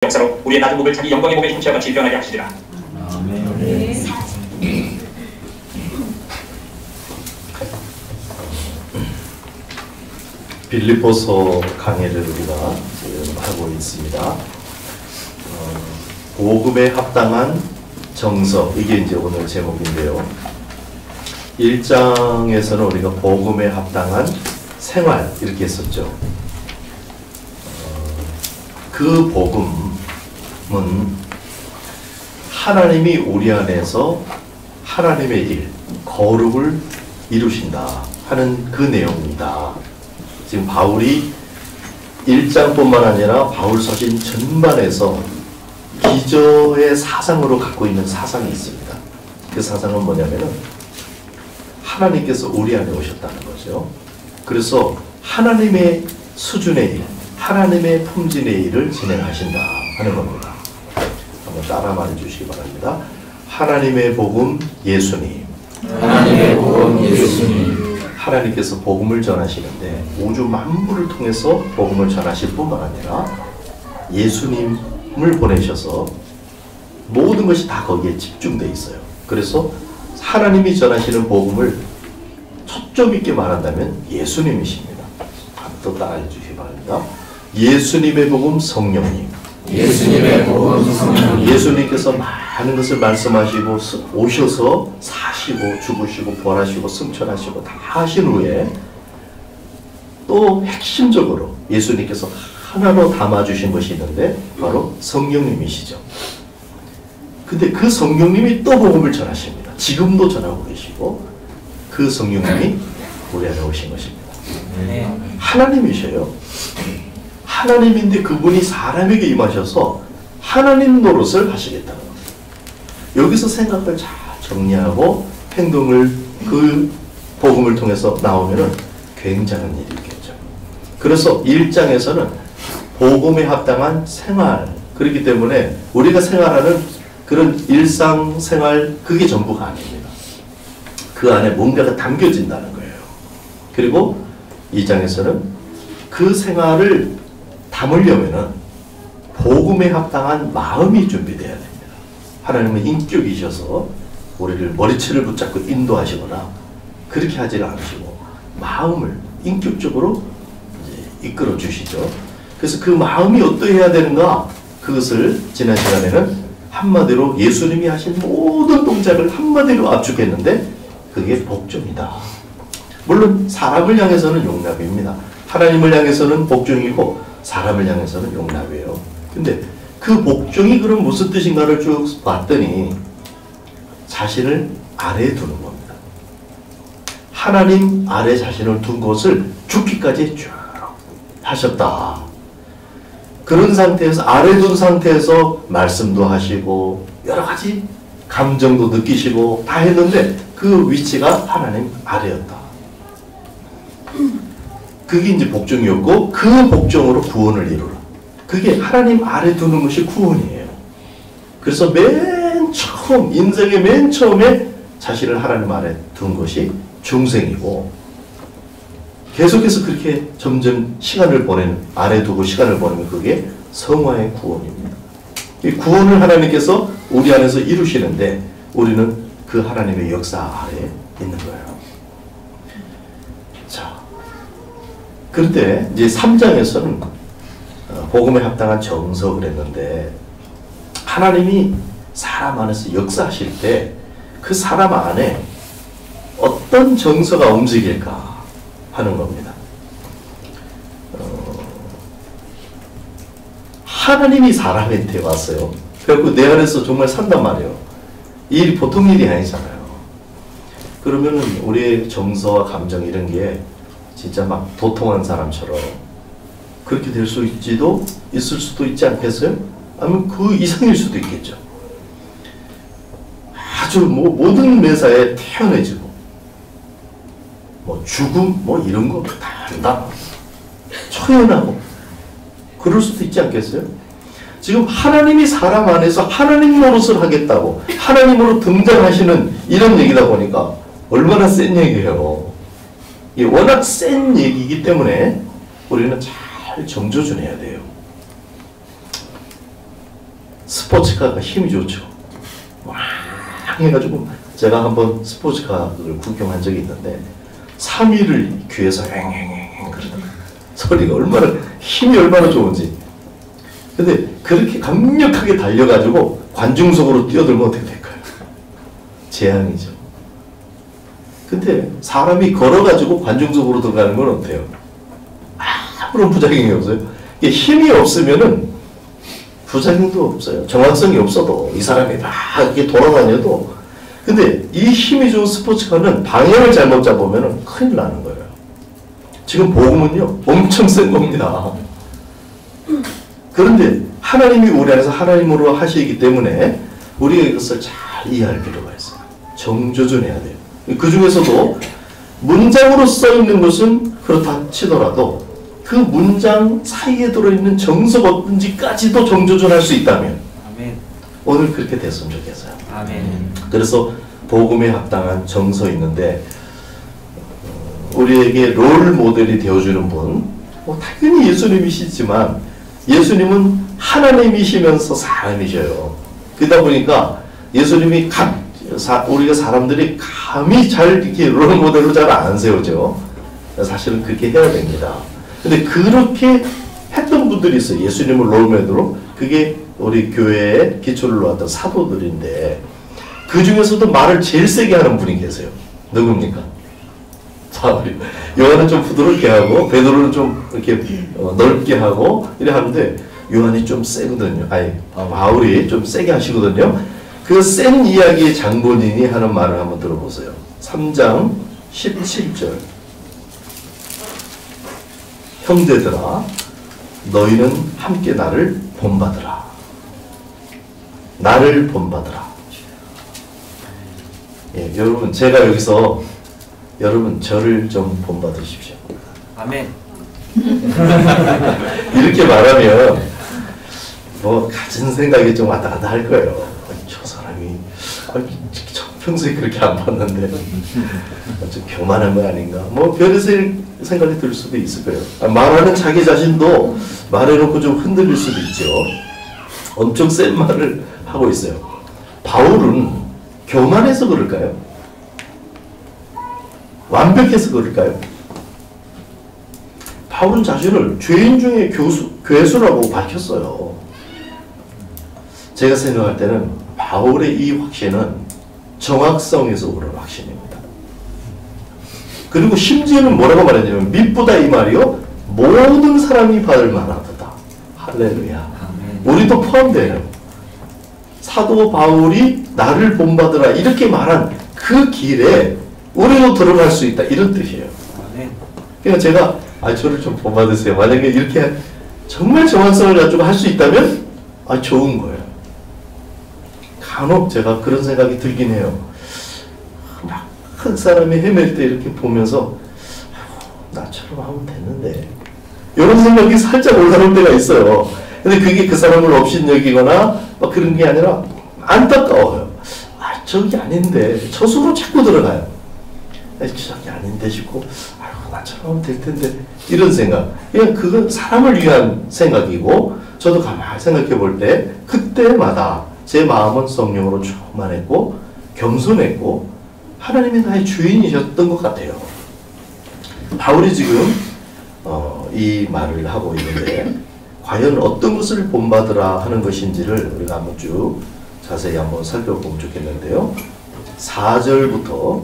역사로 우리의 낮은 몸을 자기 영광의 몸의 형체와 같이 변하게 하시리라. 아멘. 빌립보서 강해를 우리가 지금 하고 있습니다. 복음에 합당한 정서, 이게 이제 오늘 제목인데요. 1장에서는 우리가 복음에 합당한 생활 이렇게 했었죠. 그 복음은 하나님이 우리 안에서 하나님의 일, 거룩을 이루신다 하는 그 내용입니다. 지금 바울이 1장뿐만 아니라 바울 서신 전반에서 기저의 사상으로 갖고 있는 사상이 있습니다. 그 사상은 뭐냐면은 하나님께서 우리 안에 오셨다는 거죠. 그래서 하나님의 수준의 일, 하나님의 품질의 일을 진행하신다 하는 겁니다. 한번 따라 말해주시기 바랍니다. 하나님의 복음 예수님. 하나님의 복음 예수님. 하나님께서 복음을 전하시는데 우주 만물을 통해서 복음을 전하실 뿐만 아니라 예수님을 보내셔서 모든 것이 다 거기에 집중되어 있어요. 그래서 하나님이 전하시는 복음을 초점 있게 말한다면 예수님이십니다. 또 따라해 주시기 바랍니다. 예수님의 복음 성령님. 예수님의 복음 성령님. 예수님께서 많은 것을 말씀하시고 오셔서 사시고 죽으시고 부활하시고 승천하시고 다 하신 후에 또 핵심적으로 예수님께서 하나로 담아주신 것이 있는데 바로 성령님이시죠. 근데 그 성령님이 또 복음을 전하십니다. 지금도 전하고 계시고 그 성령님이 우리 안에 오신 것입니다. 하나님이셔요. 하나님인데 그분이 사람에게 임하셔서 하나님 노릇을 하시겠다는 겁니다. 여기서 생각을 잘 정리하고 행동을 그 복음을 통해서 나오면은 굉장한 일이 있겠죠. 그래서 1장에서는 복음에 합당한 생활, 그렇기 때문에 우리가 생활하는 그런 일상생활 그게 전부가 아닙니다. 그 안에 뭔가가 담겨진다는 거예요. 그리고 2장에서는 그 생활을 담으려면은 복음에 합당한 마음이 준비되어야 됩니다. 하나님은 인격이셔서 우리를 머리채를 붙잡고 인도하시거나 그렇게 하지를 않으시고 마음을 인격적으로 이제 이끌어 주시죠. 그래서 그 마음이 어떠해야 되는가, 그것을 지난 시간에는 한마디로 예수님이 하신 모든 동작을 한마디로 압축했는데 그게 복종이다. 물론 사람을 향해서는 용납입니다. 하나님을 향해서는 복종이고 사람을 향해서는 용납이에요. 근데 그 복종이 그럼 무슨 뜻인가를 쭉 봤더니 자신을 아래에 두는 겁니다. 하나님 아래 자신을 둔 것을 죽기까지 쭉 하셨다. 그런 상태에서 아래 둔 상태에서 말씀도 하시고 여러 가지 감정도 느끼시고 다 했는데 그 위치가 하나님 아래였다. 그게 이제 복종이었고 그 복종으로 구원을 이루라. 그게 하나님 아래 두는 것이 구원이에요. 그래서 맨 처음, 인생의 맨 처음에 자신을 하나님 아래 둔 것이 중생이고 계속해서 그렇게 점점 시간을 아래 두고 시간을 보내면 그게 성화의 구원입니다. 이 구원을 하나님께서 우리 안에서 이루시는데 우리는 그 하나님의 역사 아래에 있는 거예요. 자, 그런데 이제 3장에서는 복음에 합당한 정석을 했는데 하나님이 사람 안에서 역사하실 때 그 사람 안에 어떤 정서가 움직일까 하는 겁니다. 하나님이 사람한테 왔어요. 그래갖고 내 안에서 정말 산단 말이에요. 이 일이 보통 일이 아니잖아요. 그러면은 우리의 정서와 감정 이런 게 진짜 막 도통한 사람처럼 그렇게 될 수 있을 수도 있지 않겠어요? 아니면 그 이상일 수도 있겠죠. 아주 모든 매사에 태연해지고 죽음 이런 거 다 한다. 초연하고 그럴 수도 있지 않겠어요? 지금 하나님이 사람 안에서 하나님 노릇을 하겠다고 하나님으로 등장하시는 이런 얘기다 보니까 얼마나 센 얘기예요. 이게 워낙 센 얘기이기 때문에 우리는 잘 정조준해야 돼요. 스포츠카가 힘이 좋죠. 와 해가지고 제가 한번 스포츠카를 구경한 적이 있는데 3위를 귀에서 앵앵앵 그러더라고요. 소리가 얼마나 힘이 얼마나 좋은지. 근데 그렇게 강력하게 달려가지고 관중석으로 뛰어들면 어떻게 될까요? 재앙이죠. 근데 사람이 걸어가지고 관중석으로 들어가는 건 어때요? 아무런 부작용이 없어요. 이게 힘이 없으면은 부작용도 없어요. 정확성이 없어도 이 사람이 막 이렇게 돌아다녀도. 근데 이 힘이 좋은 스포츠카는 방향을 잘못 잡으면 큰일 나는 거예요. 지금 복음은요 엄청 센 겁니다. 그런데 하나님이 우리 안에서 하나님으로 하시기 때문에 우리가 이것을 잘 이해할 필요가 있어요. 정조준해야 돼요. 그 중에서도 문장으로 써 있는 것은 그렇다 치더라도 그 문장 사이에 들어있는 정서가 어떤지까지도 정조준할 수 있다면 아멘. 오늘 그렇게 됐으면 좋겠어요. 아멘. 그래서 복음에 합당한 정서 있는데 우리에게 롤 모델이 되어주는 분, 당연히 예수님이시지만 예수님은 하나님이시면서 사람이셔요. 그러다 보니까 예수님이 우리가 사람들이 감히 잘 이렇게 롤 모델로 잘 안 세우죠. 사실은 그렇게 해야 됩니다. 근데 그렇게 했던 분들이 있어요. 예수님을 롤 모델로. 그게 우리 교회에 기초를 놓았던 사도들인데 그 중에서도 말을 제일 세게 하는 분이 계세요. 누굽니까? 바울이. 요한은 좀 부드럽게 하고 베드로는 좀 이렇게 넓게 하고 이래 하는데 요한이 좀 세거든요. 바울이 좀 세게 하시거든요. 그 센 이야기의 장본인이 하는 말을 한번 들어보세요. 3장 17절. 형제들아 너희는 함께 나를 본받으라. 나를 본받으라. 예, 여러분 제가 여기서 여러분 저를 좀 본받으십시오. 아멘. 이렇게 말하면 뭐 가진 생각이 좀 왔다 갔다 할 거예요. 저 사람이 평소에 그렇게 안 봤는데 좀 교만한 거 아닌가? 뭐 별의별 생각이 들 수도 있을 거예요. 말하는 자기 자신도 말해놓고 좀 흔들릴 수도 있죠. 엄청 센 말을 하고 있어요. 바울은 교만해서 그럴까요? 완벽해서 그럴까요? 바울은 자신을 죄인 중에 괴수라고 밝혔어요. 제가 생각할 때는 바울의 이 확신은 정확성에서 오는 확신입니다. 그리고 심지어는 뭐라고 말했냐면 미쁘다 이 말이요 모든 사람이 받을 만하도다. 할렐루야. 우리도 포함돼요. 사도 바울이 나를 본받으라 이렇게 말한 그 길에 우리도 들어갈 수 있다 이런 뜻이에요. 그러니까 제가 저를 좀 본받으세요. 만약에 이렇게 정말 정확성을 가지고 할 수 있다면 좋은 거예요. 간혹 제가 그런 생각이 들긴 해요. 막 큰 사람이 헤맬 때 이렇게 보면서 나처럼 하면 됐는데 이런 생각이 살짝 올라올 때가 있어요. 근데 그게 그 사람을 업신여기거나 그런 게 아니라 안타까워요. 저기 아닌데 저 속으로 자꾸 들어가요. 저기 아닌데 싶고 나처럼 하면 될 텐데 이런 생각. 그냥 그건 사람을 위한 생각이고 저도 가만히 생각해 볼 때 그때마다 제 마음은 성령으로 충만했고 겸손했고 하나님이 나의 주인이셨던 것 같아요. 바울이 지금 이 말을 하고 있는데 과연 어떤 것을 본받으라 하는 것인지를 우리가 한번 쭉 자세히 한번 살펴보면 좋겠는데요. 4절부터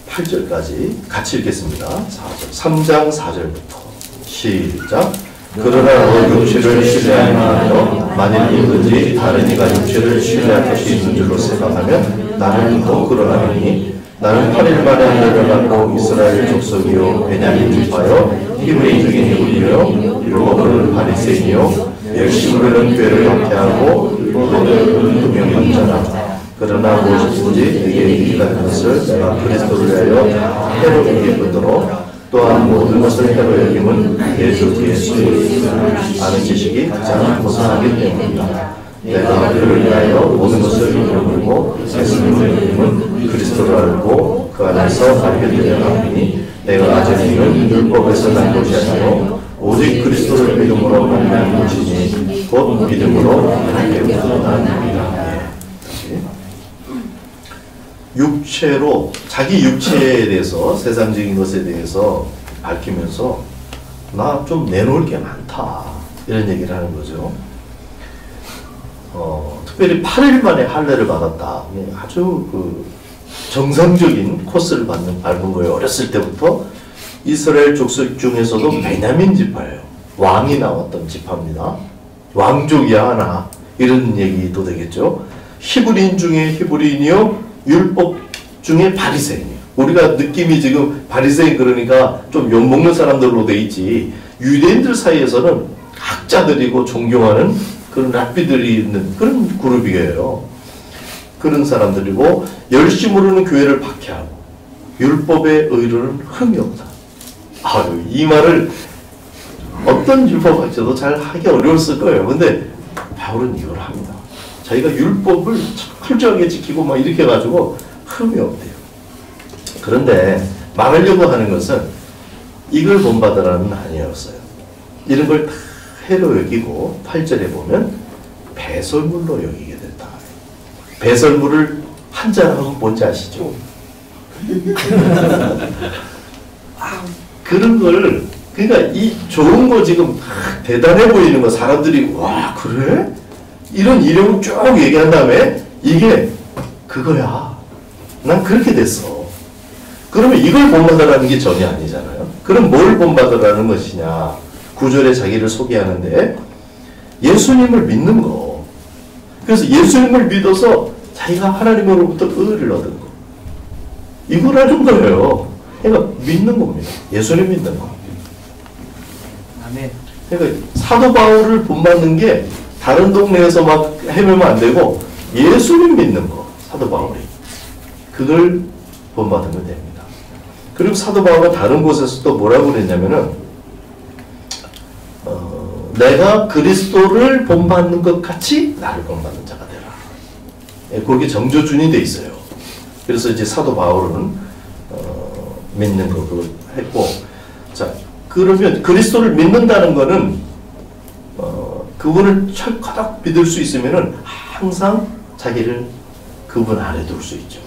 8절까지 같이 읽겠습니다. 4절, 3장 4절부터 시작. 그러나 너 육체를 신뢰하여 만일 누구든지 다른 이가 육체를 신뢰할 것이 있는 줄로 생각하면 나는 더 그러하니 나는 8일 만에 내려가고 이스라엘 족속이요 베냐민 지파요 히브리 중인 히브리요 율법은 바리새인이요 열심으로 는 교회를 박해하고 율법을 분명히 자라. 그러나 무엇이든지 내게 이익이 가는 것을 내가 그리스도를 위하여 해로 여기므로 또한 모든 것을 해로 여김은 예수 그리스도의 아는 지식이 가장 고상하기 때문이다. 내가 그를 위하여 모든 것을 잃어버리고 예수님을 여김은 그리스도를 알고 그 안에서 발견되려 함이니 내가 아직은 율법에서 난 것이 아니요 오직 그리스도를 믿음으로 말미암은 것이니 곧 믿음으로 하나님께서 나옵니다. 육체로 자기 육체에 대해서 세상적인 것에 대해서 밝히면서 나 좀 내놓을 게 많다 이런 얘기를 하는 거죠. 특별히 8일 만에 할례를 받았다. 아주 그 정상적인 코스를 밟은 거예요. 어렸을 때부터 이스라엘 족속 중에서도 베냐민 지파예요. 왕이 나왔던 지파입니다. 왕족이야 하나 이런 얘기도 되겠죠. 히브리인 중에 히브리인이요, 율법 중에 바리새인이에요. 우리가 느낌이 지금 바리새인 그러니까 좀 욕먹는 사람들로 돼 있지, 유대인들 사이에서는 학자들이고 존경하는 그런 랍비들이 있는 그런 그룹이에요. 그런 사람들이고 열심으로는 교회를 박해하고 율법의 의로는 흠이 없다. 아유, 이 말을 어떤 율법학자도 잘 하기 어려웠을 거예요. 근데 바울은 이걸 합니다. 자기가 율법을 철저하게 지키고 막 이렇게 해가지고 흠이 없대요. 그런데 말하려고 하는 것은 이걸 본받으라는 아니었어요. 이런 걸 다 해로 여기고 8절에 보면 배설물로 여기게 됐다. 배설물을 한잔하고 뭔지 아시죠? 그런 걸, 그러니까 이 좋은 거 지금 대단해 보이는 거 사람들이 와 그래? 이런 이름을 쭉 얘기한 다음에 이게 그거야. 난 그렇게 됐어. 그러면 이걸 본받으라는 게 전혀 아니잖아요. 그럼 뭘 본받으라는 것이냐? 9절에 자기를 소개하는데 예수님을 믿는 거. 그래서 예수님을 믿어서 자기가 하나님으로부터 의를 얻은 거. 이거라는 거예요. 그러니까 믿는 겁니다. 예수님 믿는 거. 아멘. 그러니까 사도 바울을 본받는 게 다른 동네에서 막 헤매면 안 되고 예수님 믿는 거. 사도 바울이. 그걸 본받으면 됩니다. 그리고 사도 바울은 다른 곳에서 또 뭐라고 그랬냐면은 내가 그리스도를 본받는 것 같이 나를 본받는 자가 되라. 그게 정조준이 돼 있어요. 그래서 이제 사도 바울은 믿는 거 그걸 했고, 자 그러면 그리스도를 믿는다는 거는 그분을 철커덕 믿을 수 있으면은 항상 자기를 그분 아래 둘 수 있죠.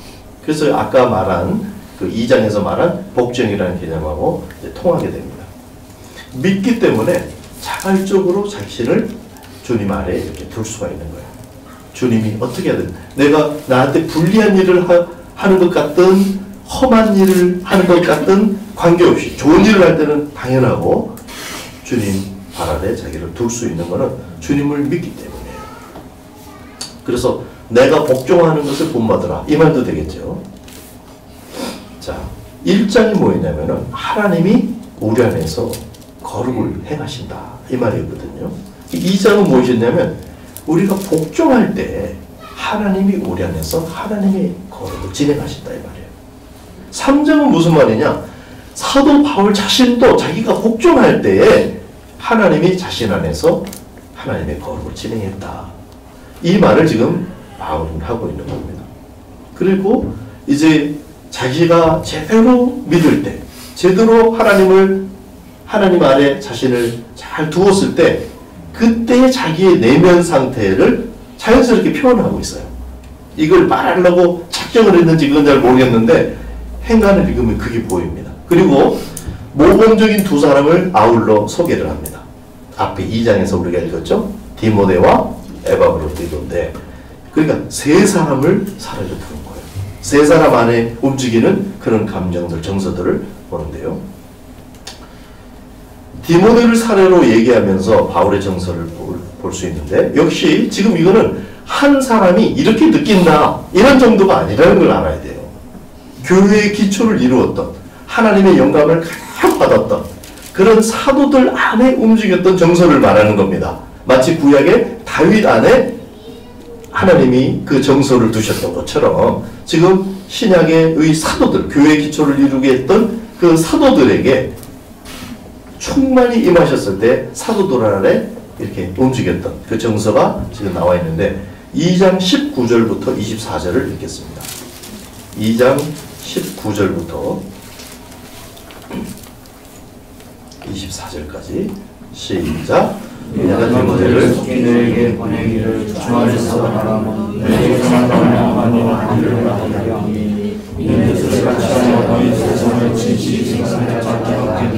그래서 아까 말한 그 2장에서 말한 복종이라는 개념하고 이제 통하게 됩니다. 믿기 때문에 자발적으로 자신을 주님 아래에 이렇게 둘 수가 있는 거예요. 주님이 어떻게 하든 내가 나한테 불리한 일을 하는 것 같든 험한 일을 하는 것 같든 관계없이 좋은 일을 할 때는 당연하고 주님 발 아래 자기를 둘 수 있는 것은 주님을 믿기 때문이에요. 그래서 내가 복종하는 것을 본받으라 이 말도 되겠죠. 자, 1장이 뭐였냐면은 하나님이 우리 안에서 거룩을 행하신다 이 말이거든요. 2장은 무엇이냐면 우리가 복종할 때 하나님이 우리 안에서 하나님의 거룩을 진행하신다 이 말이에요. 3장은 무슨 말이냐? 사도 바울 자신도 자기가 복종할 때에 하나님이 자신 안에서 하나님의 거룩을 진행했다. 이 말을 지금 바울은 하고 있는 겁니다. 그리고 이제 자기가 제대로 믿을 때, 제대로 하나님 아래 자신을 잘 두었을 때, 그때 자기의 내면 상태를 자연스럽게 표현하고 있어요. 이걸 말하려고 작정을 했는지 그건 잘 모르겠는데 행간을 읽으면 그게 보입니다. 그리고 모범적인 두 사람을 아울러 소개를 합니다. 앞에 2장에서 우리가 읽었죠? 디모데와 에바브로디도인데, 그러니까 세 사람을 사례로 두는 거예요. 세 사람 안에 움직이는 그런 감정들, 정서들을 보는데요. 디모데를 사례로 얘기하면서 바울의 정서를 볼 수 있는데, 역시 지금 이거는 한 사람이 이렇게 느낀다 이런 정도가 아니라는 걸 알아야 돼요. 교회의 기초를 이루었던, 하나님의 영감을 가득 받았던 그런 사도들 안에 움직였던 정서를 말하는 겁니다. 마치 구약의 다윗 안에 하나님이 그 정서를 두셨던 것처럼 지금 신약의 사도들, 교회의 기초를 이루게 했던 그 사도들에게 충만히 임하셨을 때 사도들 안에 이렇게 움직였던 그 정서가 지금 나와 있는데, 2장 19절부터 24절을 읽겠습니다. 2장 19절부터 24절까지 시작. 내가 디모데를 너에게 보내기를 주 안에서 바라면 너에게만 명령하는 하늘을 하게 하니 이는 뜻을 같이 하여 너희 세상을 진실이 생산하지 않게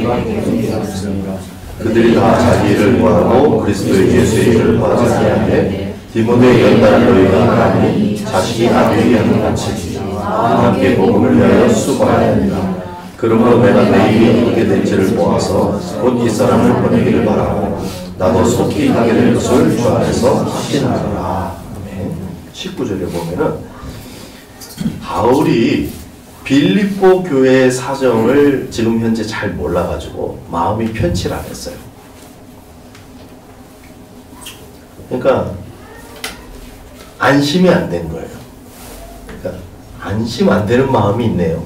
하기가 되었습니다. 그들이 다 자기 일을 구하고 그리스도 예수의 일을 구하지 아니하되 디모데의 연단을 너희가 하나니 자식이 아비에게 하는 같이 함께 복음을 위하여 수고하여야 합니다. 그러므로 내가 내 일이 어떻게 될지를 보아서 곧 이 사람을 보내기를 바라고 나도 속히 하게 될 것을 주 안에서 확신하노라. 19절에 보면은 바울이 빌립보 교회의 사정을 지금 현재 잘 몰라가지고 마음이 편치를 안 했어요. 그러니까 안심이 안 된 거예요. 그러니까 안심 안 되는 마음이 있네요.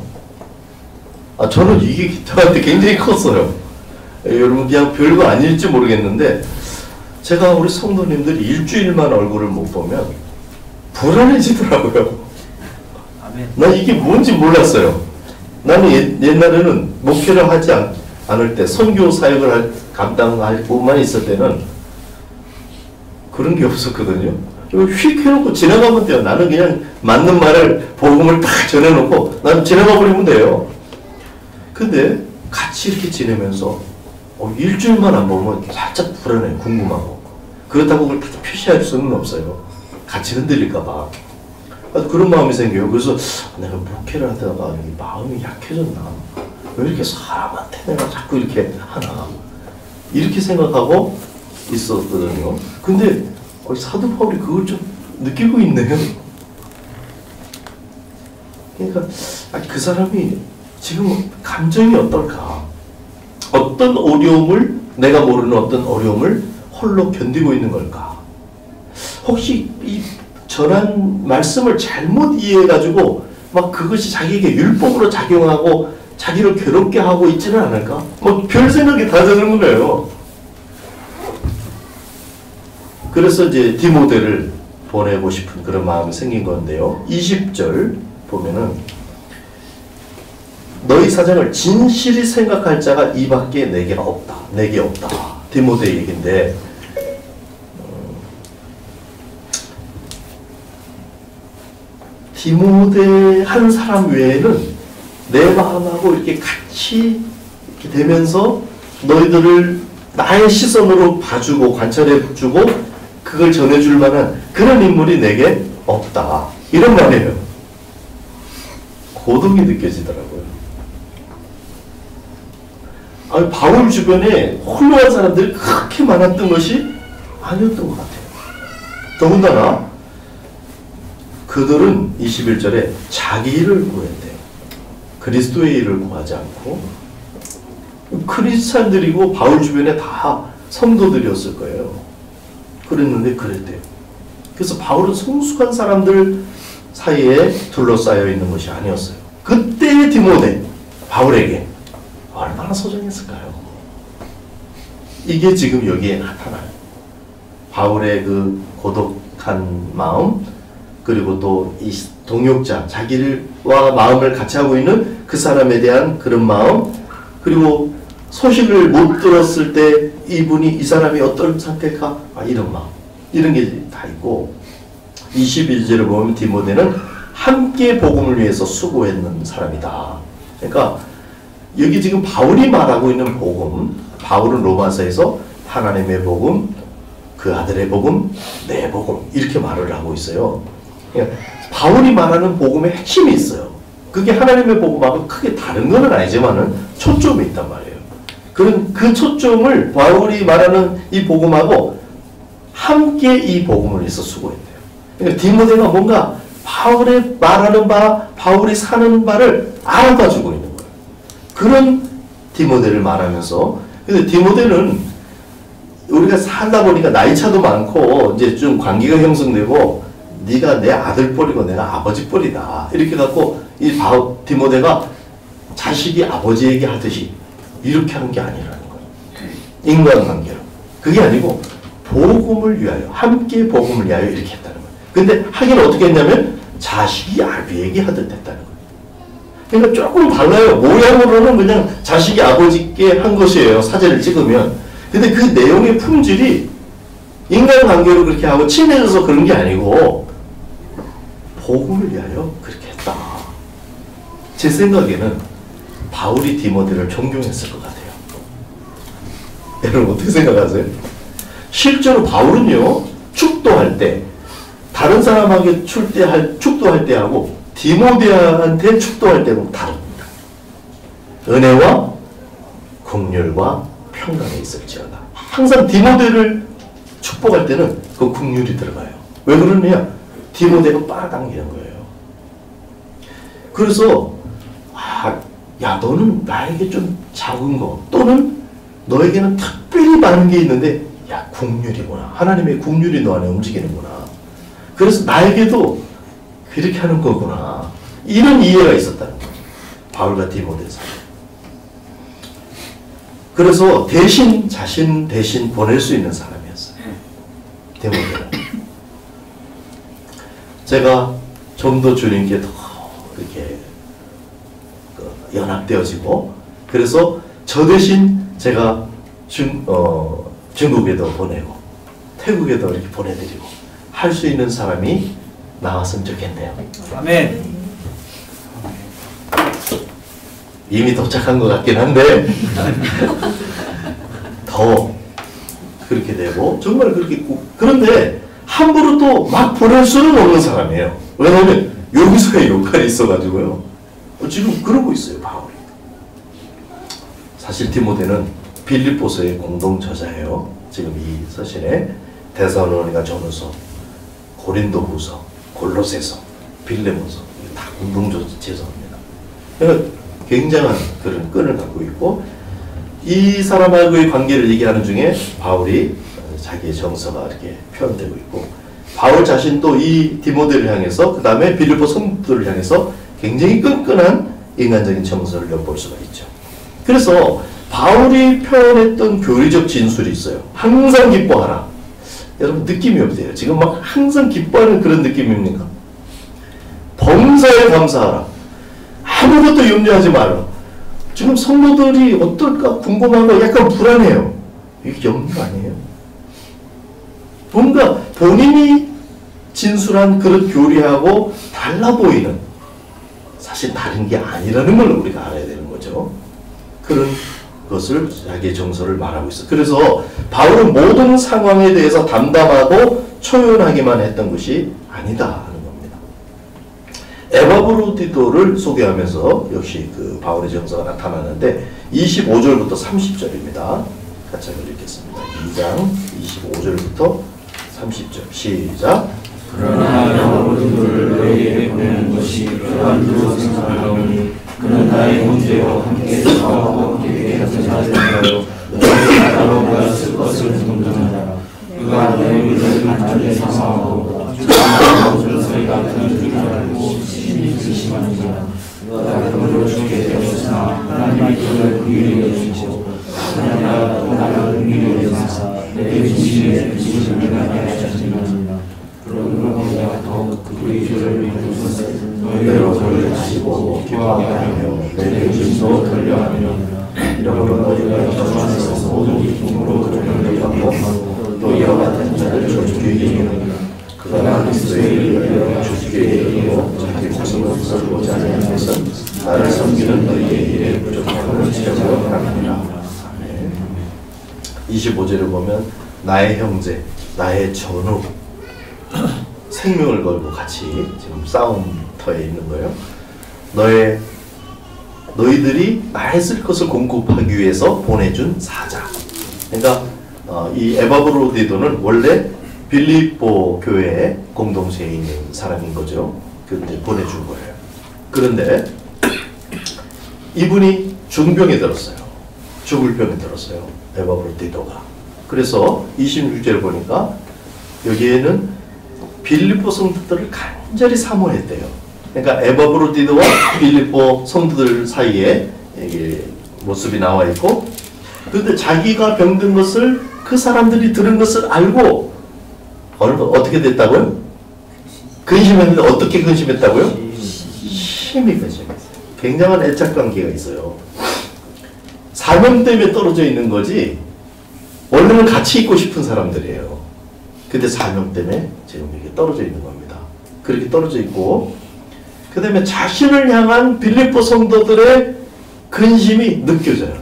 저는 이게 저한테 굉장히 컸어요. 여러분 그냥 별거 아닐지 모르겠는데 제가 우리 성도님들이 일주일만 얼굴을 못 보면 불안해지더라고요. 난 이게 뭔지 몰랐어요. 나는 옛날에는 목회를 하지 않을 때 선교 사역을 감당하고만 있을 때는 그런 게 없었거든요. 휙 해놓고 지나가면 돼요. 나는 그냥 맞는 말을 복음을 딱 전해놓고 나는 지나가 버리면 돼요. 근데 같이 이렇게 지내면서 일주일만 안 보면 살짝 불안해요. 궁금하고. 그렇다고 그걸 다 표시할 수는 없어요. 같이 흔들릴까 봐. 그런 마음이 생겨요. 그래서 내가 목회를 하다가 마음이 약해졌나? 왜 이렇게 사람한테 내가 자꾸 이렇게 하나? 이렇게 생각하고 있었거든요. 근데 사도 바울이 그걸 좀 느끼고 있네요. 그러니까 그 사람이 지금 감정이 어떨까? 어떤 어려움을 내가 모르는 어떤 어려움을 홀로 견디고 있는 걸까? 혹시 이 전한 말씀을 잘못 이해해가지고 막 그것이 자기에게 율법으로 작용하고 자기를 괴롭게 하고 있지는 않을까? 뭐 별 생각이 다 드는 거예요. 그래서 이제 디모데를 보내고 싶은 그런 마음이 생긴 건데요. 20절 보면은 너희 사정을 진실히 생각할 자가 이밖에 내게 없다. 디모데 얘기인데 디모데 한 사람 외에는 내 마음하고 이렇게 같이 이렇게 되면서 너희들을 나의 시선으로 봐주고 관찰해주고 그걸 전해줄 만한 그런 인물이 내게 없다. 이런 말이에요. 고독이 느껴지더라고요. 바울 주변에 홀로한 사람들이 그렇게 많았던 것이 아니었던 것 같아요. 더군다나 그들은 21절에 자기 일을 구했대요. 그리스도의 일을 구하지 않고 크리스찬들이고 바울 주변에 다 성도들이었을 거예요. 그랬는데 그랬대요. 그래서 바울은 성숙한 사람들 사이에 둘러싸여 있는 것이 아니었어요. 그때의 디모데, 바울에게 얼마나 소중했을까요? 이게 지금 여기에 나타나요. 바울의 그 고독한 마음, 그리고 또 이 동역자, 자기와 마음을 같이 하고 있는 그 사람에 대한 그런 마음, 그리고 소식을 못 들었을 때 이 사람이 어떤 상태일까? 이런 마음, 이런 게 다 있고 21절을 보면 디모데는 함께 복음을 위해서 수고했는 사람이다. 그러니까 여기 지금 바울이 말하고 있는 복음, 바울은 로마서에서 하나님의 복음, 그 아들의 복음, 내 복음 이렇게 말을 하고 있어요. 그러니까 바울이 말하는 복음의 핵심이 있어요. 그게 하나님의 복음하고 크게 다른 건 아니지만은 초점이 있단 말이에요. 그런 그 초점을 바울이 말하는 이 복음하고 함께 이 복음을 위해서 수고했대요. 그러니까 디모데가 뭔가 바울의 말하는 바, 바울이 사는 바를 알아봐주고 있는 거예요. 그런 디모데를 말하면서, 근데 디모데는 우리가 살다 보니까 나이 차도 많고 이제 좀 관계가 형성되고 네가 내 아들 뻘이고 내가 아버지 뻘이다 이렇게 갖고 이 디모데가 자식이 아버지에게 하듯이 이렇게 하는 게 아니라는 거예요. 인간관계로. 그게 아니고 복음을 위하여, 함께 복음을 위하여 이렇게 했다는 거예요. 근데 하긴 어떻게 했냐면 자식이 아비에게 하듯 했다는 거예요. 그러니까 조금 달라요. 모양으로는 그냥 자식이 아버지께 한 것이에요. 사진을 찍으면. 근데 그 내용의 품질이 인간관계로 그렇게 하고 친해져서 그런 게 아니고 복음을 위하여 그렇게 했다. 제 생각에는 바울이 디모데를 존경했을 것 같아요. 여러분 어떻게 생각하세요? 실제로 바울은요, 축도할 때 다른 사람에게 축도할 때하고 디모데한테 축도할 때는 다릅니다. 은혜와 긍휼과 평강이 있을지어다. 항상 디모데를 축복할 때는 그 긍휼이 들어가요. 왜 그러냐? 디모데가 빨아당기는 거예요. 그래서 야 너는 나에게 좀 작은 거 또는 너에게는 특별히 많은 게 있는데 야 긍휼이구나. 하나님의 긍휼이 너 안에 움직이는구나. 그래서 나에게도 그렇게 하는 거구나. 이런 이해가 있었다는 거예요. 바울과 디모데 사이. 그래서 자신 대신 보낼 수 있는 사람이었어요. 디모데는. 제가 좀 더 주님께 더 이렇게 연합되어지고 그래서 저 대신 제가 중국에도 보내고 태국에도 이렇게 보내드리고 할 수 있는 사람이 나왔으면 좋겠네요. 아멘. 이미 도착한 것 같긴 한데 더 그렇게 되고 정말 그렇게 있고 그런데 함부로 또 막 보낼 수는 없는 사람이에요. 왜냐하면 여기서의 역할이 있어가지고요. 지금 그러고 있어요, 바울이. 사실 디모데는 빌립보서의 공동 저자예요. 지금 이 서신에 데살로니가 전후서, 고린도후서, 골로새서, 빌레몬서 다 공동 저자입니다. 그러니까 굉장한 그런 끈을 갖고 있고 이 사람하고의 관계를 얘기하는 중에 바울이 자기의 정서가 이렇게 표현되고 있고 바울 자신도 이 디모데를 향해서 그 다음에 빌립보 성도들을 향해서 굉장히 끈끈한 인간적인 정서를 엿볼 수가 있죠. 그래서 바울이 표현했던 교리적 진술이 있어요. 항상 기뻐하라. 여러분 느낌이 어때요? 지금 막 항상 기뻐하는 그런 느낌입니까? 범사에 감사하라. 아무것도 염려하지 마라. 지금 성도들이 어떨까 궁금한 거 약간 불안해요. 이게 염려 아니에요? 뭔가 본인이 진술한 그런 교리하고 달라 보이는 사실 다른 게 아니라는 걸 우리가 알아야 되는 거죠. 그런 것을 자기의 정서를 말하고 있어. 그래서 바울은 모든 상황에 대해서 담담하고 초연하기만 했던 것이 아니다 하는 겁니다. 에바브로디도를 소개하면서 역시 그 바울의 정서가 나타나는데 25절부터 30절입니다. 같이 한번 읽겠습니다. 2장 25절부터 30절 시작. 그러나 에바브로디도를 너희에게 보내는 것이 필요한 줄로 생각하오니 그는 나의 문제와 함께 사하고 함께 자세하여 너희의 나라로 쓸 것을 등등하는 자라. 그가 너의 문제를 간절히 사모하고 주의 소리 같은 줄을 알고 심히 의심하는 자라. 그가 그들을 주게 되었으나 하나님이 그를 긍휼히 여기시고 하나님과 또 나를 긍휼히 여기사 내 진실에 진실을 가게 하셨느니라. 그러므로 내가 더욱 그의 죄를 믿는 것을 너희로 돌려주시고 기뻐하게 하며 내 진실도 돌려하며 이러므로 너희가 저주하셔서 모든 기쁨으로 돌려받고 또 이와 같은 자를 주께 이기는 그가 그리스도의 일을 위하여 주께 이기고 자기 목숨을 쏟고자 하는 것은 나를 섬기는 너희의 일에 부족함을 지적하고 합니다. 25절을 보면 나의 형제, 나의 전우 생명을 걸고 같이 지금 싸움터에 있는 거예요. 너희들이 나의 쓸 것을 공급하기 위해서 보내준 사자. 그러니까 이 에바브로디도는 원래 빌립보 교회의 공동체에 있는 사람인 거죠. 그런데 보내준 거예요. 그런데 이분이 중병에 들었어요. 죽을 병에 들었어요. 에바브로디도가. 그래서 26절을 보니까 여기에는 빌립보 성도들을 간절히 사모했대요. 그러니까 에바브로디도와 빌립보 성도들 사이에 이게 모습이 나와 있고, 그런데 자기가 병든 것을 그 사람들이 들은 것을 알고 어떻게 됐다고요? 근심했는데 어떻게 근심했다고요? 심히 근심했어요. 굉장한 애착관계가 있어요. 사명 때문에 떨어져 있는 거지 원래는 같이 있고 싶은 사람들이에요. 근데 사명 때문에 지금 이렇게 떨어져 있는 겁니다. 그렇게 떨어져 있고, 그 다음에 자신을 향한 빌립보 성도들의 근심이 느껴져요.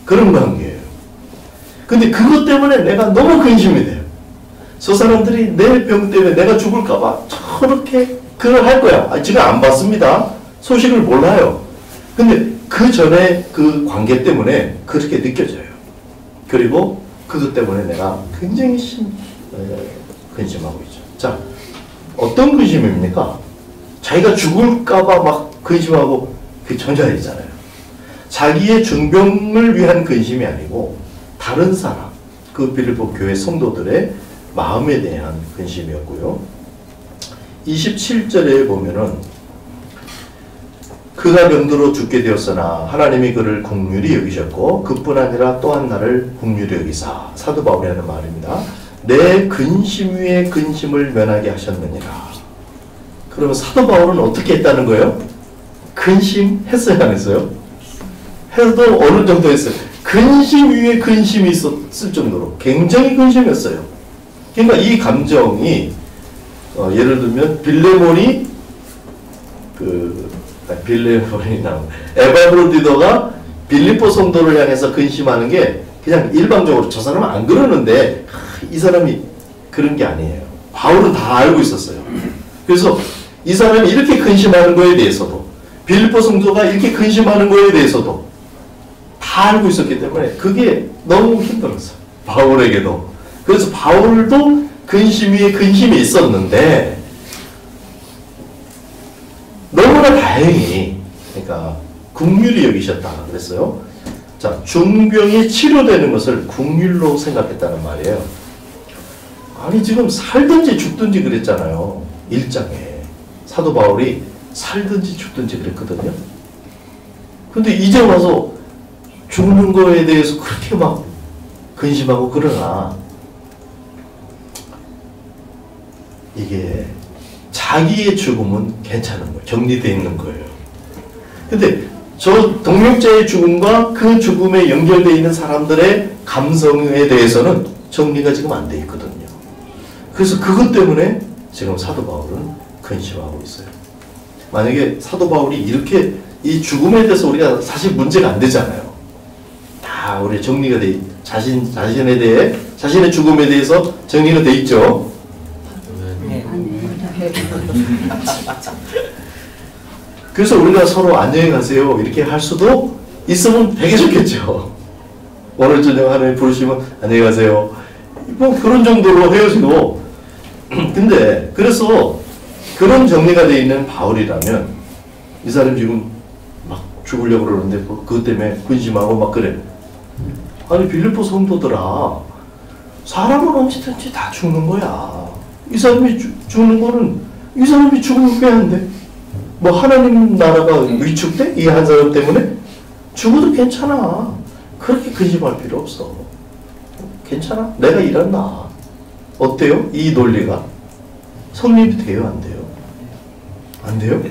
그런 관계예요. 근데 그것 때문에 내가 너무 근심이 돼요. 저 사람들이 내 병 때문에 내가 죽을까봐 저렇게 그걸 할 거야. 지금 안 봤습니다. 소식을 몰라요. 근데 그 전에 그 관계 때문에 그렇게 느껴져요. 그리고 그것 때문에 내가 굉장히 근심하고 있죠. 자, 어떤 근심입니까? 자기가 죽을까봐 막 근심하고 그 전자이잖아요. 자기의 중병을 위한 근심이 아니고 다른 사람, 그 빌립보 교회 성도들의 마음에 대한 근심이었고요. 27절에 보면은 그가 병들어 죽게 되었으나 하나님이 그를 긍휼히 여기셨고 그뿐 아니라 또한 나를 긍휼히 여기사, 사도 바울이 하는 말입니다. 내 근심 위에 근심을 면하게 하셨느니라. 그러면 사도 바울은 어떻게 했다는 거예요? 근심했어요, 안 했어요? 해도 어느 정도 했어요. 근심 위에 근심이 있었을 정도로 굉장히 근심했어요. 그러니까 이 감정이 예를 들면 에바브로디도가 빌립보 성도를 향해서 근심하는 게 그냥 일방적으로 저 사람은 안 그러는데 이 사람이 그런 게 아니에요. 바울은 다 알고 있었어요. 그래서 이 사람이 이렇게 근심하는 거에 대해서도 빌립보 성도가 이렇게 근심하는 거에 대해서도 다 알고 있었기 때문에 그게 너무 힘들었어요. 바울에게도. 그래서 바울도 근심 위에 근심이 있었는데 너무나 다행히 그러니까 긍휼히 여기셨다 그랬어요. 자, 중병이 치료되는 것을 긍휼로 생각했다는 말이에요. 아니 지금 살든지 죽든지 그랬잖아요. 1장에 사도 바울이 살든지 죽든지 그랬거든요. 근데 이제 와서 죽는 거에 대해서 그렇게 막 근심하고 그러나 이게 자기의 죽음은 괜찮은 거예요. 정리되어 있는 거예요. 근데 저 동력자의 죽음과 그 죽음에 연결되어 있는 사람들의 감성에 대해서는 정리가 지금 안 돼 있거든요. 그래서 그것 때문에 지금 사도 바울은 근심하고 있어요. 만약에 사도 바울이 이렇게 이 죽음에 대해서 우리가 사실 문제가 안 되잖아요. 다 우리 정리가 돼 자신에 대해 자신의 죽음에 대해서 정리가 돼 있죠. 그래서 우리가 서로 안녕히 가세요 이렇게 할 수도 있으면 되게 좋겠죠. 오늘 저녁 하나님 부르시면 안녕히 가세요 뭐 그런 정도로 헤어지고 근데 그래서 그런 정리가 되어 있는 바울이라면 이 사람 지금 막 죽으려고 그러는데 뭐 그것 때문에 근심하고 막 그래. 아니 빌립보 성도들아, 사람은 언제든지 다 죽는 거야. 이 사람이 죽는 거는 이 사람이 죽으면 왜 안 돼? 뭐 하나님 나라가 위축돼? 이 한 사람 때문에? 죽어도 괜찮아. 그렇게 근심할 필요 없어. 괜찮아. 내가 일어나. 어때요? 이 논리가 성립이 돼요? 안 돼요? 안 돼요?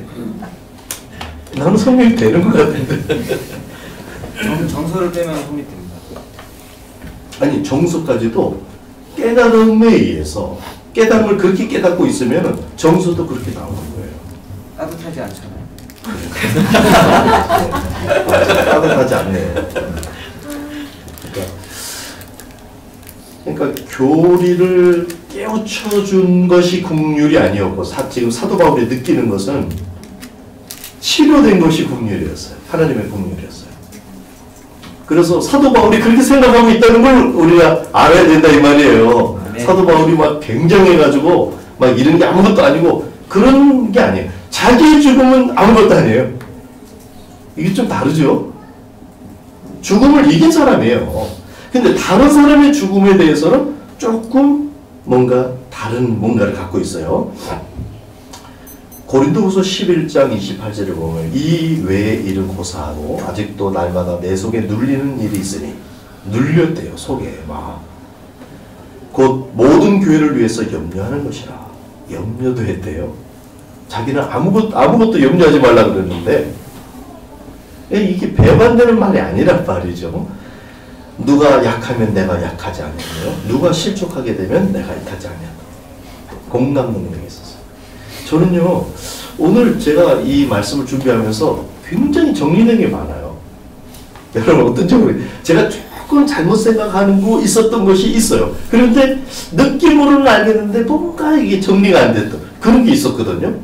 나는 성립이 되는 것 같은데. 정서를 빼면 성립됩니다. 아니 정서까지도 깨달음에 의해서 깨달음을 그렇게 깨닫고 있으면 정서도 그렇게 나오는 거예요. 따뜻하지 않잖아요. 따뜻하지 않네요. 그러니까 교리를 깨우쳐준 것이 긍휼이 아니었고 지금 사도 바울이 느끼는 것은 치료된 것이 긍휼이었어요. 하나님의 긍휼이었어요. 그래서 사도 바울이 그렇게 생각하고 있다는 걸 우리가 알아야 된다 이 말이에요. 네. 사도 바울이 막 굉장해가지고 막 이런 게 아무것도 아니고 그런 게 아니에요. 자기의 죽음은 아무것도 아니에요. 이게 좀 다르죠? 죽음을 이긴 사람이에요. 근데 다른 사람의 죽음에 대해서는 조금 뭔가 다른 뭔가를 갖고 있어요. 고린도후서 11장 28절을 보면 이 외의 일은 고사하고 아직도 날마다 내 속에 눌리는 일이 있으니 눌렸대요. 속에 막 곧 모든 교회를 위해서 염려하는 것이라. 염려도 했대요. 자기는 아무것도 염려하지 말라 그랬는데 이게 배반되는 말이 아니란 말이죠. 누가 약하면 내가 약하지 않으며 누가 실족하게 되면 내가 약하지 않냐. 공감 능력이 있었어요. 저는요 오늘 제가 이 말씀을 준비하면서 굉장히 정리된 게 많아요. 여러분 어떤지 모르겠어요. 제가 조금 잘못 생각하는 거 있었던 것이 있어요. 그런데 느낌으로는 알겠는데 뭔가 이게 정리가 안 됐던 그런 게 있었거든요.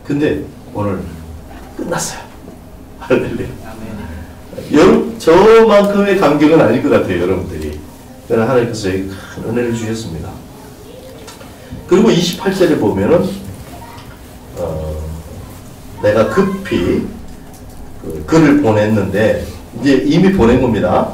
근데 오늘 끝났어요. 할렐루야. 여러분 저만큼의 감격은 아닐 것 같아요. 여러분들이. 그러나 하나님께서 저에게 큰 은혜를 주셨습니다. 그리고 28절에 보면은 내가 급히 그 글을 보냈는데 이제 이미 보낸 겁니다.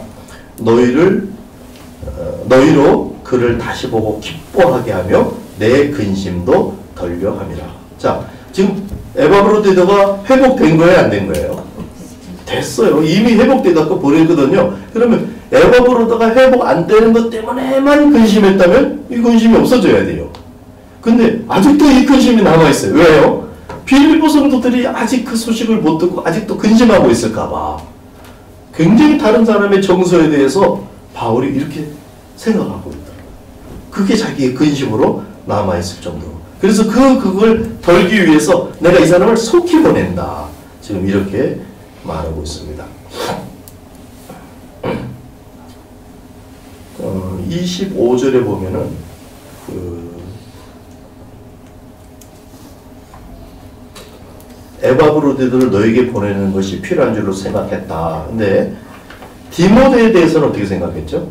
너희로 그를 다시 보고 기뻐하게 하며 내 근심도 덜려 함이라. 자, 지금 에바브로디도가 회복된 거예요, 안 된 거예요? 됐어요. 이미 회복돼갖고 보냈거든요. 그러면 에바브로다가 회복 안 되는 것 때문에만 근심했다면 이 근심이 없어져야 돼요. 근데 아직도 이 근심이 남아있어요. 왜요? 빌립보 성도들이 아직 그 소식을 못 듣고 아직도 근심하고 있을까봐. 굉장히 다른 사람의 정서에 대해서 바울이 이렇게 생각하고 있다. 그게 자기의 근심으로 남아있을 정도로. 그래서 그걸 덜기 위해서 내가 이 사람을 속히 보낸다. 지금 이렇게 말하고 있습니다. 25절에 보면은 에바브로디도를 너에게 보내는 것이 필요한 줄로 생각했다. 근데 디모데에 대해서는 어떻게 생각했죠?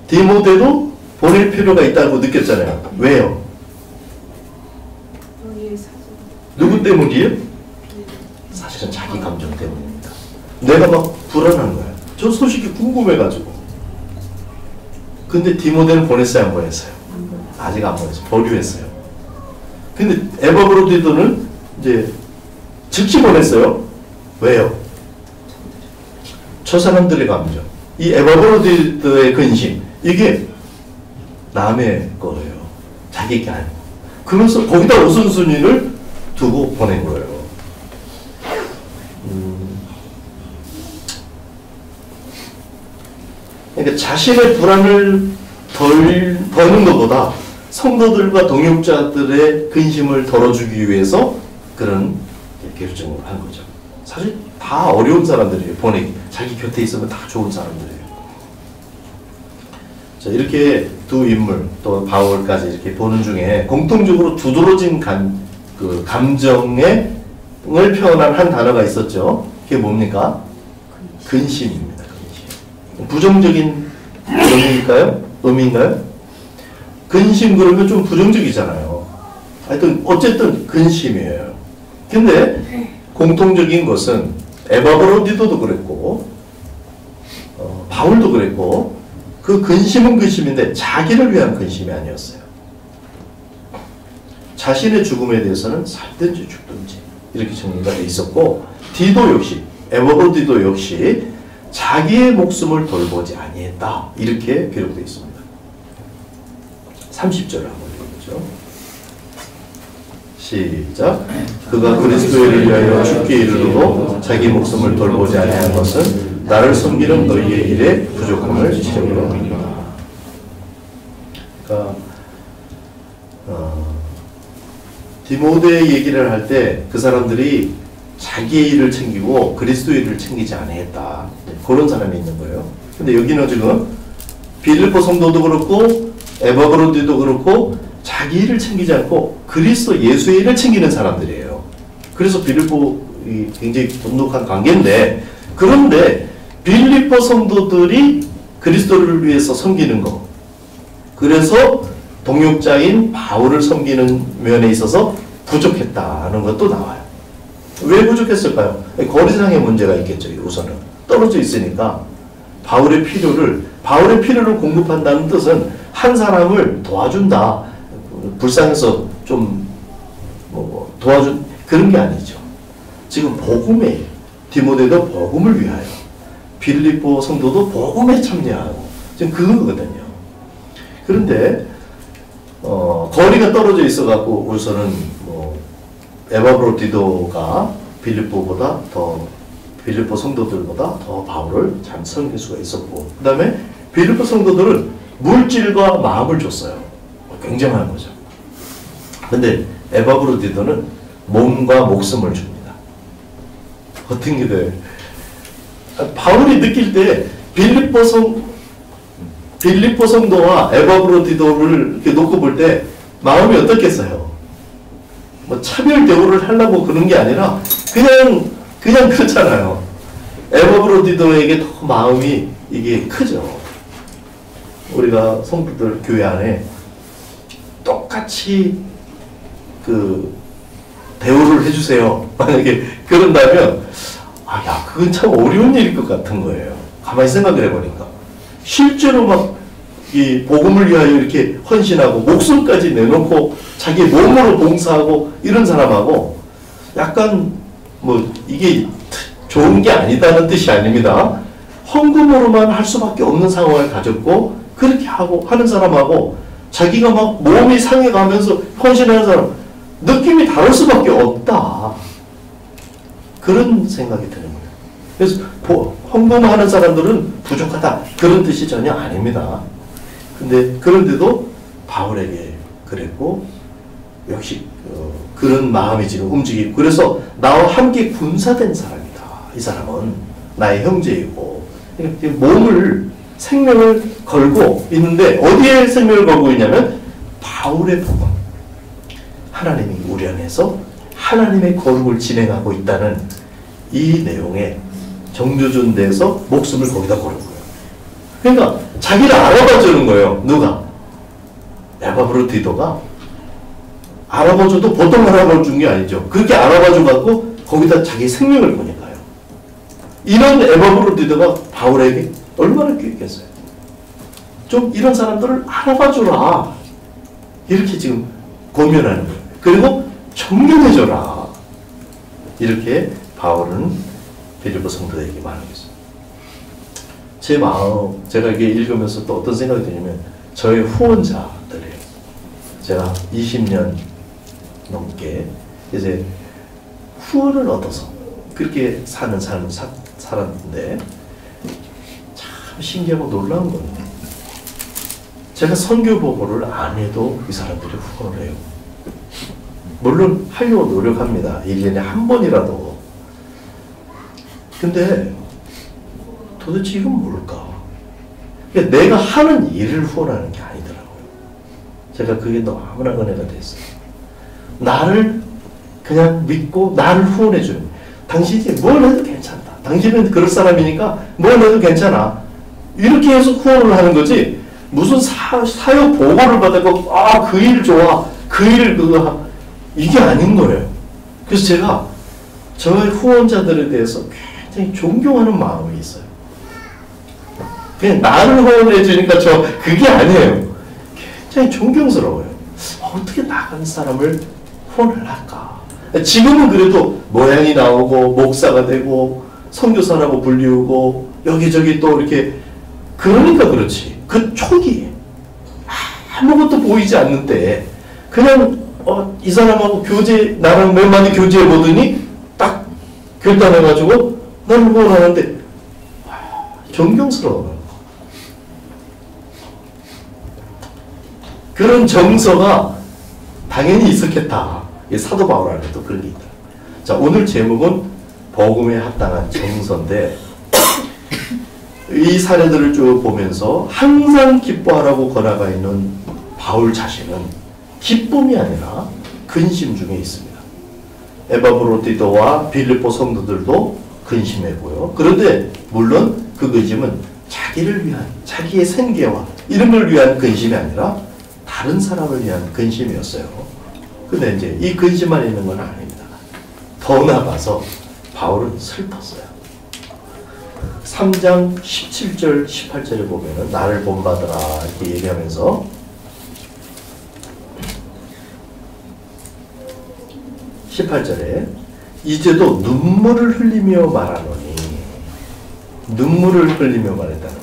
디모데도 보낼 필요가 있다고 느꼈잖아요. 왜요? 누구 때문이에요? 사실은 자기 감정 때문입니다. 내가 막 불안한 거야. 저 소식이 궁금해가지고. 근데 디모데는 보냈어요, 안 보냈어요? 아직 안 보냈어요. 보류했어요. 근데 에바브로디도는 이제 즉시 보냈어요. 왜요? 저 사람들의 감정, 이 에바브로디도의 근심, 이게 남의 거예요. 자기 게 아니고. 그래서 거기다 우선순위를 두고 보낸 거예요. 그러니까 자신의 불안을 더는 것보다 성도들과 동역자들의 근심을 덜어주기 위해서 그런 결정을 한 거죠. 사실 다 어려운 사람들이에요. 보내기. 자기 곁에 있으면 다 좋은 사람들이에요. 자, 이렇게 두 인물 또 바울까지 이렇게 보는 중에 공통적으로 두드러진 감정을 표현한 한 단어가 있었죠. 그게 뭡니까? 근심입니다. 근심. 부정적인 의미인가요? 근심 그러면 좀 부정적이잖아요. 하여튼 어쨌든 근심이에요. 근데 공통적인 것은 에바브로디도도 그랬고 바울도 그랬고 그 근심은 근심인데 자기를 위한 근심이 아니었어요. 자신의 죽음에 대해서는 살든지 죽든지 이렇게 정리가 돼 있었고 디도 역시 에바브로디도 역시 자기의 목숨을 돌보지 아니했다 이렇게 기록되어 있습니다. 30절을 한번 읽어보죠. 시작. 그가 그리스도를 위하여 죽게 이르르고 자기 목숨을 돌보지 아니한 것은 나를 섬기는 너희의 일에 부족함을 채우려 함이라. 그러니까 디모데 얘기를 할 때 그 사람들이 자기의 일을 챙기고 그리스도의 일을 챙기지 아니했다. 그런 사람이 있는 거예요. 근데 여기는 지금 빌립보 성도도 그렇고 에바브로디도 그렇고 자기 일을 챙기지 않고 그리스도 예수의 일을 챙기는 사람들이에요. 그래서 빌립보이 굉장히 돈독한 관계인데 그런데 빌립보 성도들이 그리스도를 위해서 섬기는 거 그래서 동역자인 바울을 섬기는 면에 있어서 부족했다는 것도 나와요. 왜 부족했을까요? 거리상의 문제가 있겠죠. 우선은 떨어져 있으니까 바울의 필요를 공급한다는 뜻은 한 사람을 도와준다. 불쌍해서 좀 도와준 그런 게 아니죠. 지금 복음에 디모데도 복음을 위하여 빌립보 성도도 복음에 참여하고 지금 그거거든요. 그런데 거리가 떨어져 있어갖고 우선은 에바브로디도가 빌립보 성도들보다 더 바울을 잘 섬길 수가 있었고 그 다음에 빌립보 성도들은 물질과 마음을 줬어요. 굉장한 거죠. 근데 에바브로디도는 몸과 목숨을 줍니다. 어떤 게 돼? 바울이 느낄 때 빌립보 성도와 에바브로디도를 이렇게 놓고 볼 때 마음이 어떻겠어요? 뭐 차별 대우를 하려고 그런 게 아니라 그냥 그렇잖아요. 에바브로디도에게 더 마음이 이게 크죠. 우리가 성도들 교회 안에 똑같이 그 대우를 해주세요. 만약에 그런다면 야 그건 참 어려운 일일 것 같은 거예요. 가만히 생각을 해보니까 실제로 막 이 복음을 위하여 이렇게 헌신하고 목숨까지 내놓고 자기 몸으로 봉사하고 이런 사람하고 약간 뭐 이게 좋은 게 아니다는 뜻이 아닙니다. 헌금으로만 할 수밖에 없는 상황을 가졌고 그렇게 하고 하는 사람하고 자기가 막 몸이 상해가면서 헌신하는 사람 느낌이 다를 수밖에 없다. 그런 생각이 드는 거예요. 그래서 헌금하는 사람들은 부족하다. 그런 뜻이 전혀 아닙니다. 근데 그런데도 바울에게 그랬고 역시 그런 마음이 지금 움직이고 그래서 나와 함께 군사된 사람이다. 이 사람은 나의 형제이고 몸을 생명을 걸고 있는데 어디에 생명을 걸고 있냐면 바울의 복음. 하나님이 우리 안에서 하나님의 거룩을 진행하고 있다는 이 내용에 정조준 데서 목숨을 거기다 거는 거예요. 그러니까 자기를 알아봐 주는 거예요. 누가? 에바브로디도가 알아봐 줘도 보통 알아봐 준 게 아니죠. 그렇게 알아봐 줘갖고 거기다 자기 생명을 거니까요. 이런 에바브로디도가 바울에게 얼마나 귀했겠어요. 좀 이런 사람들을 알아봐 주라. 이렇게 지금 고민하는 거예요. 그리고 존경해줘라. 이렇게 바울은 빌립보 성도에게 말하겠어요. 제 마음, 제가 이게 읽으면서 또 어떤 생각이 드냐면 저의 후원자들이에요. 제가 20년 넘게 이제 후원을 얻어서 그렇게 사는 삶을 살았는데 참 신기하고 놀라운 겁니다. 제가 선교 보고를 안 해도 이 사람들이 후원을 해요. 물론 하려고 노력합니다. 1년에 한 번이라도. 근데 도대체 이건 뭘까? 그러니까 내가 하는 일을 후원하는 게 아니더라고요. 제가 그게 너무나 은혜가 됐어요. 나를 그냥 믿고 나를 후원해 주는 거예요. 당신이 뭘 해도 괜찮다. 당신은 그럴 사람이니까 뭘 해도 괜찮아. 이렇게 해서 후원을 하는 거지. 무슨 사역 보고를 받고 그 일 좋아. 그 일 그거 이게 아닌 거예요. 그래서 제가 저의 후원자들에 대해서 굉장히 존경하는 마음이 있어요. 그냥 나를 후원해 주니까 그게 아니에요. 굉장히 존경스러워요. 어떻게 나간 사람을 후원을 할까? 지금은 그래도 모양이 나오고 목사가 되고 선교사라고 불리우고 여기저기 또 이렇게 그러니까 그렇지. 그 초기에 아무것도 보이지 않는데 그냥 이 사람하고 나랑 몇 마디 교제해 보더니 딱 결단해가지고 나를 후원하는데 존경스러워요. 그런 정서가 당연히 있었겠다. 사도 바울 안에도 그런 게 있다. 자, 오늘 제목은 복음에 합당한 정서인데 이 사례들을 쭉 보면서 항상 기뻐하라고 권하가 있는 바울 자신은 기쁨이 아니라 근심 중에 있습니다. 에바브로디도와 빌립보 성도들도 근심했고요. 그런데 물론 그 근심은 자기를 위한, 자기의 생계와 이런 걸 위한 근심이 아니라 다른 사람을 위한 근심이었어요. 근데 이제 이 근심만 있는 건 아닙니다. 더 나아가서 바울은 슬펐어요. 3장 17절, 18절에 보면은 나를 본받으라 이렇게 얘기하면서 18절에 이제도 눈물을 흘리며 말하노니 눈물을 흘리며 말했다는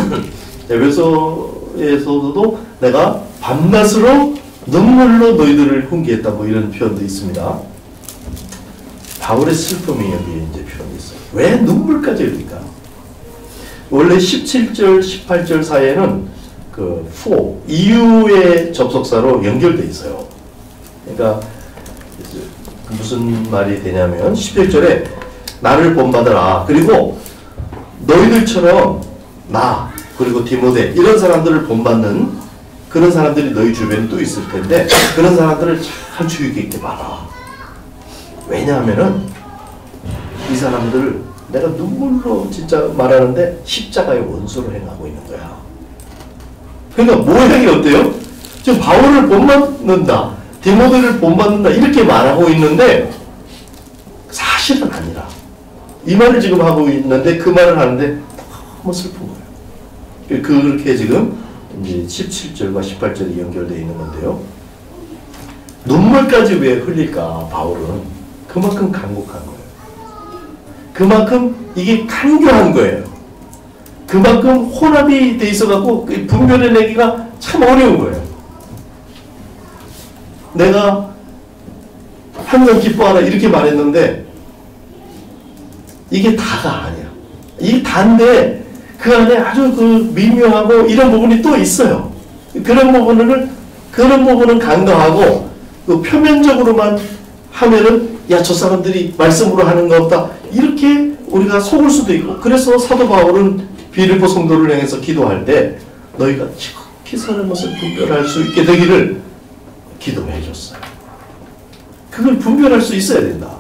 거예요. 에베소에서도 내가 밤낮으로 눈물로 너희들을 훈계했다 뭐 이런 표현도 있습니다. 바울의 슬픔이 여기 이제 표현이 있어요. 왜 눈물까지 흘릴까? 원래 17절, 18절 사이에는 그 for, 이유의 접속사로 연결돼 있어요. 그러니까 무슨 말이 되냐면 17절에 나를 본받으라. 그리고 너희들처럼 나 그리고 디모데 이런 사람들을 본받는 그런 사람들이 너희 주변에 또 있을 텐데 그런 사람들을 잘 주의 깊게 봐라. 왜냐하면은 이 사람들 내가 눈물로 진짜 말하는데 십자가의 원수로 행하고 있는 거야. 그러니까 모양이 어때요? 지금 바울을 본받는다, 디모데를 본받는다 이렇게 말하고 있는데 사실은 아니라 이 말을 지금 하고 있는데 그 말을 하는데 너무 슬픈 거예요. 그렇게 지금 이제 17절과 18절이 연결되어 있는 건데요. 눈물까지 왜 흘릴까? 바울은 그만큼 간곡한 거예요. 그만큼 이게 간교한 거예요. 그만큼 혼합이 돼 있어갖고 분별해내기가 참 어려운 거예요. 내가 항상 기뻐하라 이렇게 말했는데 이게 다가 아니야. 이게 다인데 그 안에 아주 그 미묘하고 이런 부분이 또 있어요. 그런 부분은 간과하고 그 표면적으로만 하면은 야, 저 사람들이 말씀으로 하는 거 없다 이렇게 우리가 속을 수도 있고, 그래서 사도 바울은 빌립보 성도를 향해서 기도할 때 너희가 지극히 선한 것을 분별할 수 있게 되기를 기도해 줬어요. 그걸 분별할 수 있어야 된다.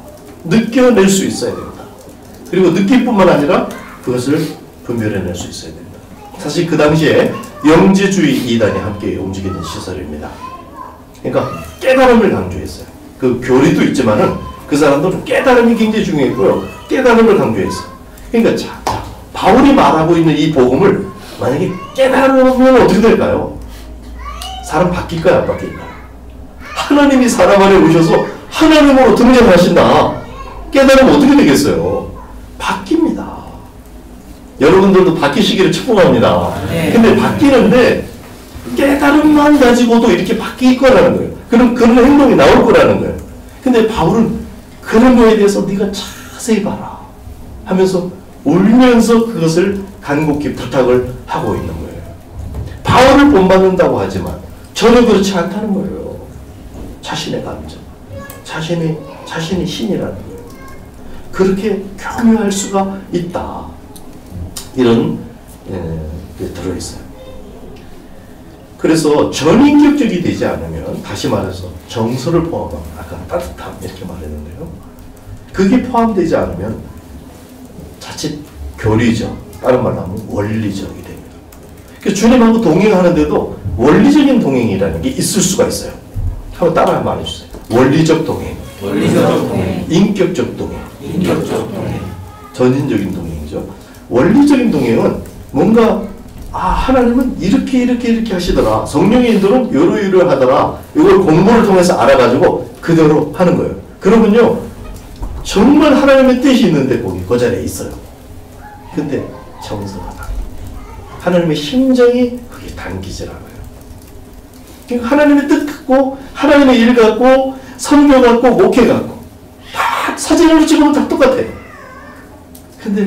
느껴낼 수 있어야 된다. 그리고 느낄 뿐만 아니라 그것을 분별해낼 수 있어야 된다. 사실 그 당시에 영지주의 이단이 함께 움직이는 시설입니다. 그러니까 깨달음을 강조했어요. 그 교리도 있지만은 그 사람들은 깨달음이 굉장히 중요했고요. 깨달음을 강조했어요. 그러니까 자, 바울이 말하고 있는 이 복음을 만약에 깨달으면 어떻게 될까요? 사람 바뀔까요? 안 바뀔까요? 하나님이 사람 안에 오셔서 하나님으로 등장하신다. 깨달으면 어떻게 되겠어요? 바뀝니다. 여러분들도 바뀌시기를 축복합니다. 근데 바뀌는데 깨달음만 가지고도 이렇게 바뀔 거라는 거예요. 그런 행동이 나올 거라는 거예요. 근데 바울은 그런 거에 대해서 네가 자세히 봐라 하면서 울면서 그것을 간곡히 부탁을 하고 있는 거예요. 바울을 본받는다고 하지만 전혀 그렇지 않다는 거예요. 자신의 감정, 자신이 신이라는 거예요. 그렇게 교묘할 수가 있다. 이런 게 들어있어요. 그래서 전인격적이 되지 않으면, 다시 말해서 정서를 포함한, 아까 따뜻함 이렇게 말했는데요. 그게 포함되지 않으면 자칫 교리적, 다른 말로 하면 원리적이 됩니다. 그래서 주님하고 동행하는데도 원리적인 동행이라는 게 있을 수가 있어요. 한번 따라 말해주세요. 원리적 동행, 인격적 동행, 전인적인 동행이죠. 원리적인 동행은 뭔가 하나님은 이렇게 하시더라. 성령의 인도는 요러 하더라. 이걸 공부를 통해서 알아가지고 그대로 하는 거예요. 그러면요, 정말 하나님의 뜻이 있는데 거기 그 자리에 있어요. 근데 정서가 달라요. 하나님의 심정이 그게 당기질 않아요. 하나님의 뜻 갖고, 하나님의 일 갖고, 선교 갖고, 목회 갖고 다 사진으로 찍으면 다 똑같아요. 근데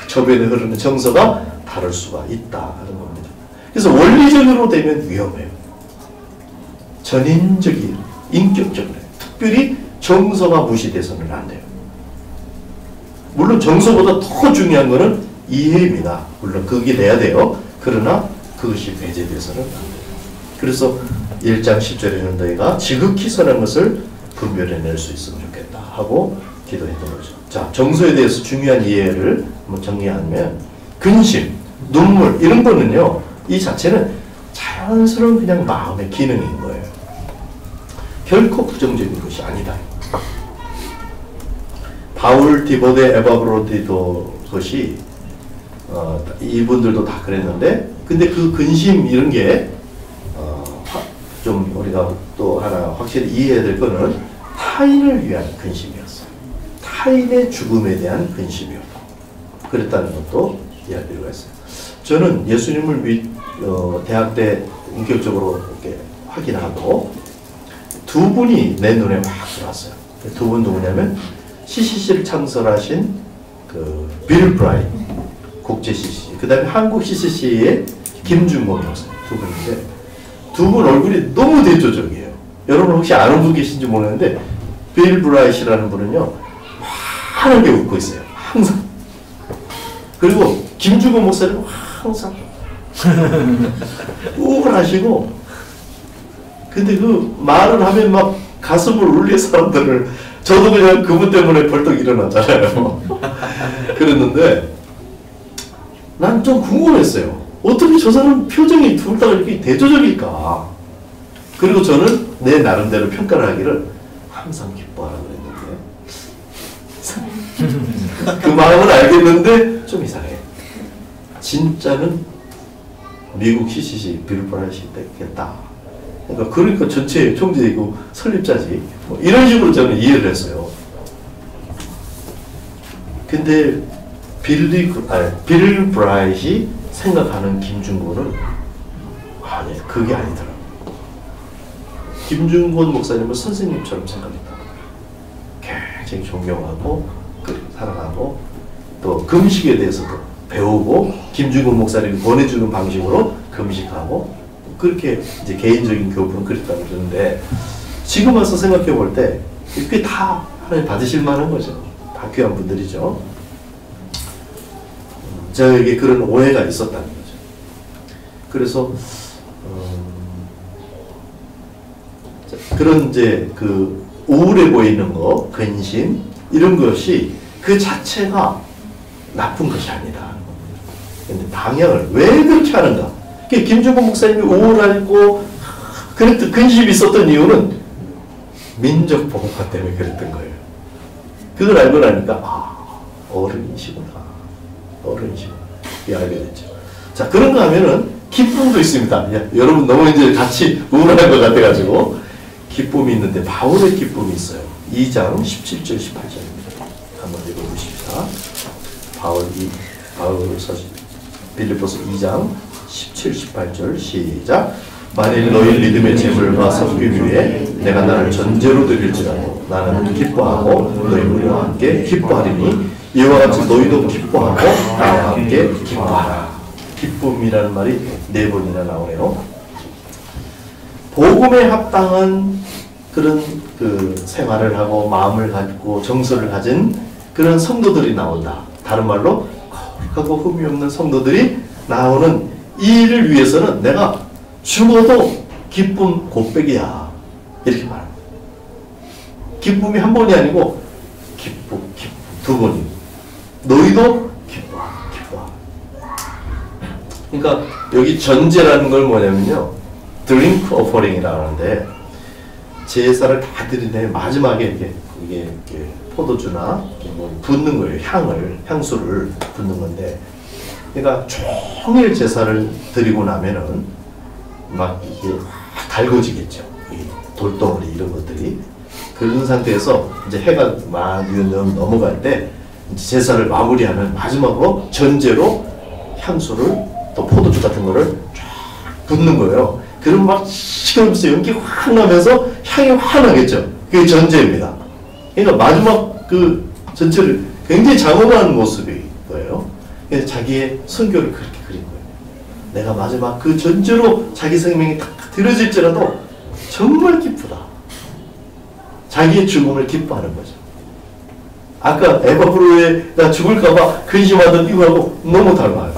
저변에 흐르는 정서가 다를 수가 있다 하는 겁니다. 그래서 원리적으로 되면 위험해요. 전인적인, 인격적으로, 특별히 정서가 무시돼서는 안 돼요. 물론 정서보다 더 중요한 것은 이해입니다. 물론 그게 돼야 돼요. 그러나 그것이 배제돼서는 안 돼요. 그래서 1장 10절에는 너희가 지극히 선한 것을 분별해낼 수 있으면 좋겠다 하고 기도했던 거죠. 자, 정서에 대해서 중요한 이해를 한번 정리하면, 근심, 눈물 이런 거는요, 이 자체는 자연스러운 그냥 마음의 기능인 거예요. 결코 부정적인 것이 아니다. 바울, 디모데, 에바브로디도 것이 이분들도 다 그랬는데, 근데 그 근심 이런 게 좀 우리가 또 하나 확실히 이해해야 될 거는 타인을 위한 근심이었어요. 타인의 죽음에 대한 근심이었고, 그랬다는 것도 이해할 필요가 있어요. 저는 예수님을 대학 때 인격적으로 이렇게 확인하고 두 분이 내 눈에 막 들어왔어요. 두 분 누구냐면 CCC를 창설하신 그 빌 브라이트, 국제 CCC, 그 다음에 한국 CCC의 김준곤 목사 두 분인데 두 분 얼굴이 너무 대조적이에요. 여러분 혹시 아는 분 계신지 모르는데 빌 브라이트라는 분은요 환하게 웃고 있어요. 항상. 그리고 김준곤 목사는 항상 우울하시고 근데 그 말을 하면 막 가슴을 울릴 사람들을 저도 그냥 그분 때문에 벌떡 일어나잖아요. 그랬는데 난 좀 궁금했어요. 어떻게 저 사람 표정이 둘 다 이렇게 대조적일까? 그리고 저는 내 나름대로 평가를 하기를 항상 기뻐하라 그랬는데 그 마음은 알겠는데 좀 이상해. 진짜는 미국 CCC 빌 브라이트 됐겠다. 그러니까 전체 총재이고 설립자지. 뭐 이런 식으로 저는 이해를 했어요. 근데 빌 브라이트이 생각하는 김준곤은 아니 그게 아니더라고요. 김준곤 목사님은 선생님처럼 생각했다. 굉장히 존경하고 사랑하고 또 금식에 대해서도 배우고 김준곤 목사님이 보내주는 방식으로 금식하고 그렇게 이제 개인적인 교부는 그랬다고 그러는데 지금 와서 생각해 볼 때 그게 다 하나님 받으실 만한 거죠. 다 귀한 분들이죠. 저에게 그런 오해가 있었다는 거죠. 그래서 그런 이제 그 우울해 보이는 거, 근심 이런 것이 그 자체가 나쁜 것이 아니다. 근데 방향을 왜 그렇게 하는가? 김준곤 목사님이 우울하고 그랬던 근심이 있었던 이유는 민족 보호파 때문에 그랬던 거예요. 그걸 알고 나니까 아 어른이시구나. 어른이시구나. 이게 알게 됐죠. 자 그런가 하면은 기쁨도 있습니다. 야, 여러분 너무 이제 같이 우울한 것 같아가지고 기쁨이 있는데 바울의 기쁨이 있어요. 2장 17절 18절입니다. 한번 읽어보십시다. 바울 서신 빌립보서 2장 17, 18절 시작. 만일 너희 믿음의 제물과 섬김 위에 내가 나를 전제로 드릴지라도 나는 기뻐하고 너희 우리와 함께 기뻐하리니 이와 같이 너희도 기뻐하고 나와 함께 기뻐하라. 기쁨이라는 말이 4번이나 나오네요. 복음에 합당한 그런 그 생활을 하고 마음을 갖고 정서를 가진 그런 성도들이 나온다. 다른 말로 거룩하고 흠이 없는 성도들이 나오는 이 일을 위해서는 내가 죽어도 기쁨 곱빼기야. 이렇게 말합니다. 기쁨이 한 번이 아니고 기쁨 두 번이. 너희도 기뻐. 그러니까 여기 전제라는 걸 뭐냐면요. 드링크 오퍼링이라고 하는데 제사를 다 드리네 마지막에 이게 포도주나 뭐 붓는 거예요. 향수를 붓는 건데 그러니까 종일 제사를 드리고 나면은 막 이게 달궈지겠죠. 돌덩어리 이런 것들이. 그런 상태에서 이제 해가 막 넘어갈 때 제사를 마무리하는 마지막으로 전제로 향수를 또 포도주 같은 거를 쫙 붓는 거예요. 그럼 막 시끄러면서 연기 확 나면서 향이 확 나겠죠. 그게 전제입니다. 그러니까 마지막 그 전체를 굉장히 장엄한 모습이 거예요. 그래서 자기의 선교를 그렇게 그린 거예요. 내가 마지막 그 전제로 자기 생명이 딱 들어질지라도 정말 기쁘다. 자기의 죽음을 기뻐하는 거죠. 아까 에바브로에가 죽을까봐 근심하던 이거하고 너무 달라요.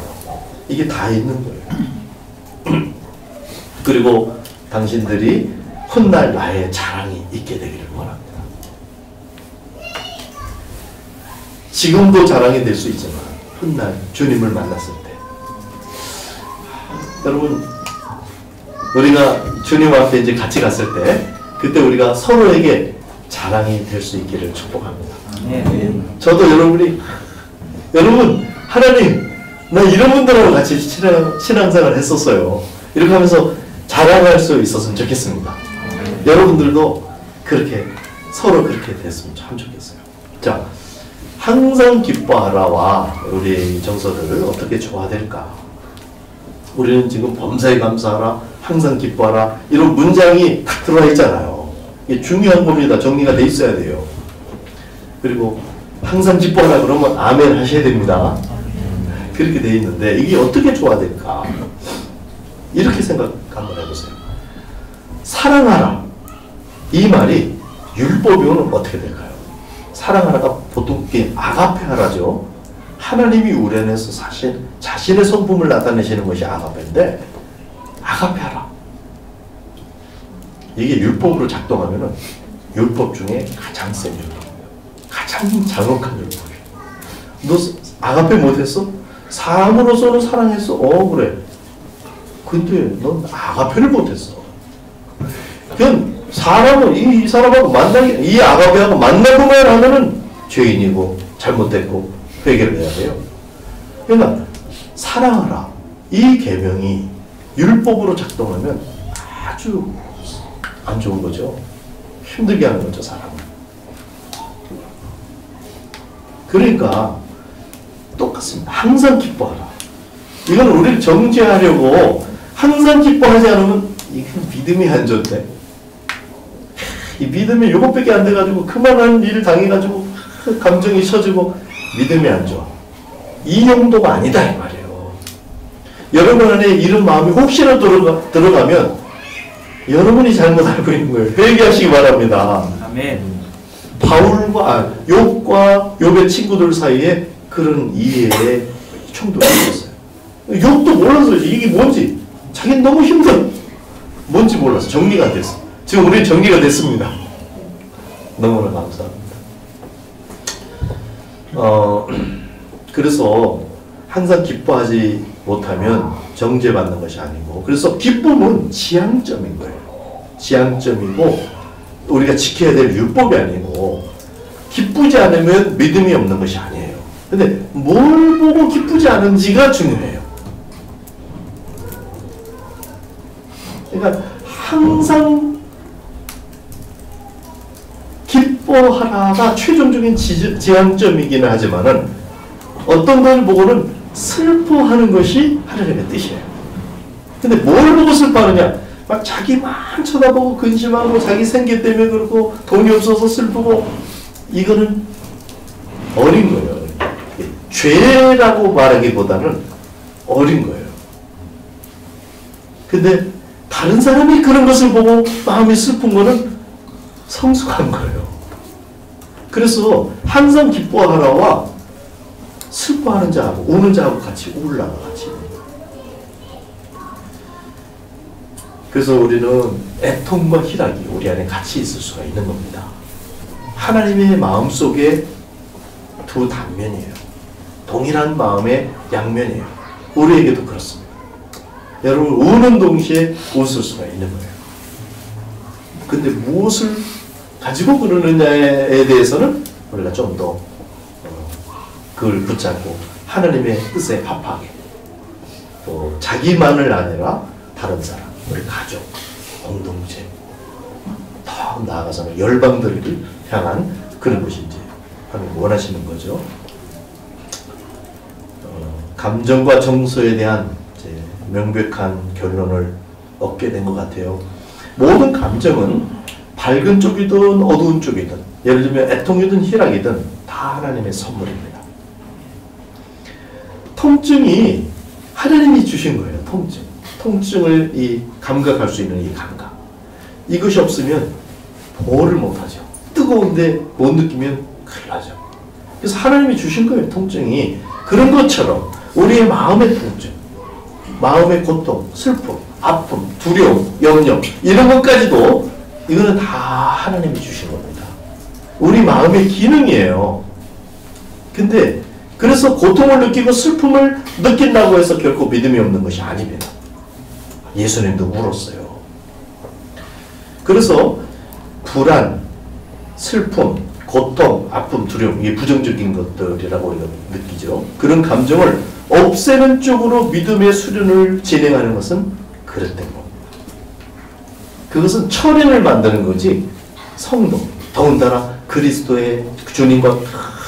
이게 다 있는 거예요. 그리고 당신들이 훗날 나의 자랑이 있게 되기를 원합니다. 지금도 자랑이 될 수 있지만 훗날 주님을 만났을 때 여러분 우리가 주님 앞에 이제 같이 갔을 때 그때 우리가 서로에게 자랑이 될 수 있기를 축복합니다. 저도 여러분 하나님 나 이런 분들하고 같이 신앙생활 했었어요. 이렇게 하면서 자랑할 수 있었으면 좋겠습니다. 여러분들도 그렇게 서로 그렇게 됐으면 참 좋겠어요. 자, 항상 기뻐하라와 우리의 정서를 어떻게 조화될까? 우리는 지금 범사에 감사하라, 항상 기뻐하라 이런 문장이 딱 들어와 있잖아요. 이게 중요한 겁니다. 정리가 돼 있어야 돼요. 그리고 항상 기뻐하라 그러면 아멘 하셔야 됩니다. 그렇게 돼 있는데 이게 어떻게 조화될까? 이렇게 생각 한번 해보세요. 사랑하라. 이 말이 율법이면 어떻게 될까요? 사랑하라가 보통 아가페하라죠. 하나님이 우리 안에서 사실 자신의 성품을 나타내시는 것이 아가페인데 아가페하라. 이게 율법으로 작동하면은 율법 중에 가장 센 율법이에요. 가장 잔혹한 율법이에요. 너 아가페 못했어? 사람으로서는 사랑했어. 그래. 근데 넌 아가페를 못했어. 그냥 사람은 이 사람하고 이 아가페하고 만나고만 하면은 죄인이고 잘못됐고 회개를 해야 돼요. 그러니까 사랑하라. 이 계명이 율법으로 작동하면 아주 안 좋은 거죠. 힘들게 하는 거죠, 사람을. 그러니까 똑같습니다. 항상 기뻐하라. 이건 우리를 정죄하려고 항상 기뻐하지 않으면 이건 믿음이 안 좋대. 이 믿음이 요것밖에 안 돼가지고 그만한 일을 당해가지고 감정이 처지고 믿음이 안 좋아. 이 용도가 아니다 이 말이에요. 여러분 안에 이런 마음이 혹시나 들어가면 여러분이 잘못 알고 있는 거예요. 회개하시기 바랍니다. 아멘. 욥과 욥의 친구들 사이에 그런 이해의 충돌이 있었어요. 욥도 몰라서 이게 뭔지 자기는 너무 힘들어. 뭔지 몰라서 정리가 안 됐어. 지금 우리는 정리가 됐습니다. 너무나 감사합니다. 그래서 항상 기뻐하지 못하면 정죄받는 것이 아니고, 그래서 기쁨은 지향점인 거예요. 지향점이고 우리가 지켜야 될 율법이 아니고, 기쁘지 않으면 믿음이 없는 것이 아니에요. 근데 뭘 보고 기쁘지 않은지가 중요해요. 그러니까 항상 기뻐하라가 최종적인 지향점이기는 하지만은 어떤 걸 보고는 슬퍼하는 것이 하나님의 뜻이에요. 근데 뭘 보고 슬퍼하느냐? 막 자기만 쳐다보고 근심하고 자기 생계 때문에 그렇고 돈이 없어서 슬프고, 이거는 어린 거예요. 죄라고 말하기보다는 어린 거예요. 근데 다른 사람이 그런 것을 보고 마음이 슬픈 거는 성숙한 거예요. 그래서 항상 기뻐하라와 슬퍼하는 자하고 우는 자하고 같이 울라가 같이. 그래서 우리는 애통과 희락이 우리 안에 같이 있을 수가 있는 겁니다. 하나님의 마음속에 두 단면이에요. 동일한 마음의 양면이에요. 우리에게도 그렇습니다. 여러분, 우는 동시에 웃을 수가 있는 거예요. 근데 무엇을 가지고 그러느냐에 대해서는 우리가 좀 더 그걸 붙잡고 하나님의 뜻에 합하게, 또 자기만을 아니라 다른 사람, 우리 가족, 공동체, 더 나아가서는 열방들을 향한 그런 것이 이제 하나님 원하시는 거죠. 감정과 정서에 대한 이제 명백한 결론을 얻게 된 것 같아요. 모든 감정은 밝은 쪽이든 어두운 쪽이든, 예를 들면 애통이든 희락이든 다 하나님의 선물입니다. 통증이 하나님이 주신 거예요. 통증을 감각할 수 있는 이 감각. 이것이 없으면 보호를 못하죠. 뜨거운데 못 느끼면 큰일 나죠. 그래서 하나님이 주신 거예요. 통증이. 그런 것처럼 우리의 마음의 통증, 마음의 고통, 슬픔, 아픔, 두려움, 염려, 이런 것까지도 이거는 다 하나님이 주신 겁니다. 우리 마음의 기능이에요. 근데 그래서 고통을 느끼고 슬픔을 느낀다고 해서 결코 믿음이 없는 것이 아닙니다. 예수님도 울었어요. 그래서 불안, 슬픔, 고통, 아픔, 두려움, 이게 부정적인 것들이라고 우리가 느끼죠. 그런 감정을 없애는 쪽으로 믿음의 수련을 진행하는 것은 그릇된 겁니다. 그것은 철인을 만드는 거지 성도, 더군다나 그리스도의 주님과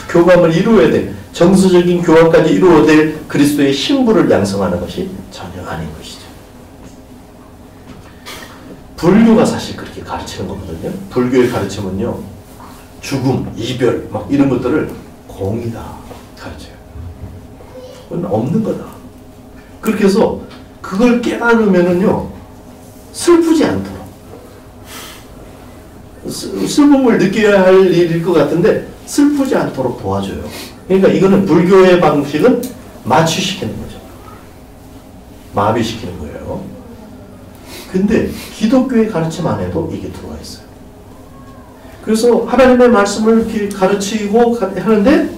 교감을 이루어야 될, 정서적인 교감까지 이루어야 될 그리스도의 신부를 양성하는 것이 전혀 아닌 것이죠. 불교가 사실 그렇게 가르치는 거거든요. 불교의 가르침은요, 죽음, 이별 막 이런 것들을 공이다 가르쳐요. 그건 없는 거다. 그렇게 해서 그걸 깨달으면은요, 슬프지 않도록. 슬픔을 느껴야 할 일일 것 같은데 슬프지 않도록 도와줘요. 그러니까 이거는 불교의 방식은 마취시키는 거죠. 마비시키는 거예요. 근데 기독교의 가르침 안에도 이게 들어와 있어요. 그래서 하나님의 말씀을 이렇게 가르치고 하는데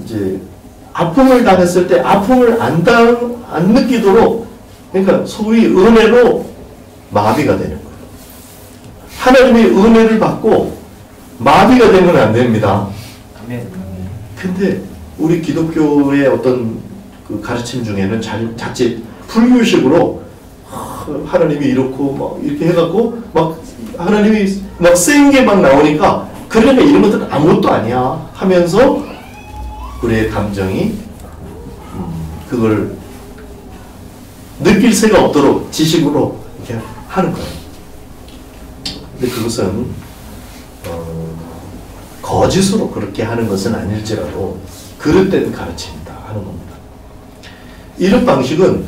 이제 아픔을 당했을 때 아픔을 안 느끼도록, 그러니까 소위 은혜로 마비가 되는 거예요. 하나님의 은혜를 받고 마비가 되면 안 됩니다. 근데 우리 기독교의 어떤 그 가르침 중에는 자칫 불교식으로 하나님이 이렇고 막 이렇게 해갖고 막 하나님이 막 센 게 막 나오니까, 그러니까 이런 것들은 아무것도 아니야 하면서 우리의 감정이 그걸 느낄 새가 없도록 지식으로 이렇게 하는 거예요. 근데 그것은 거짓으로 그렇게 하는 것은 아닐지라도 그릇된 가르침이다 하는 겁니다. 이런 방식은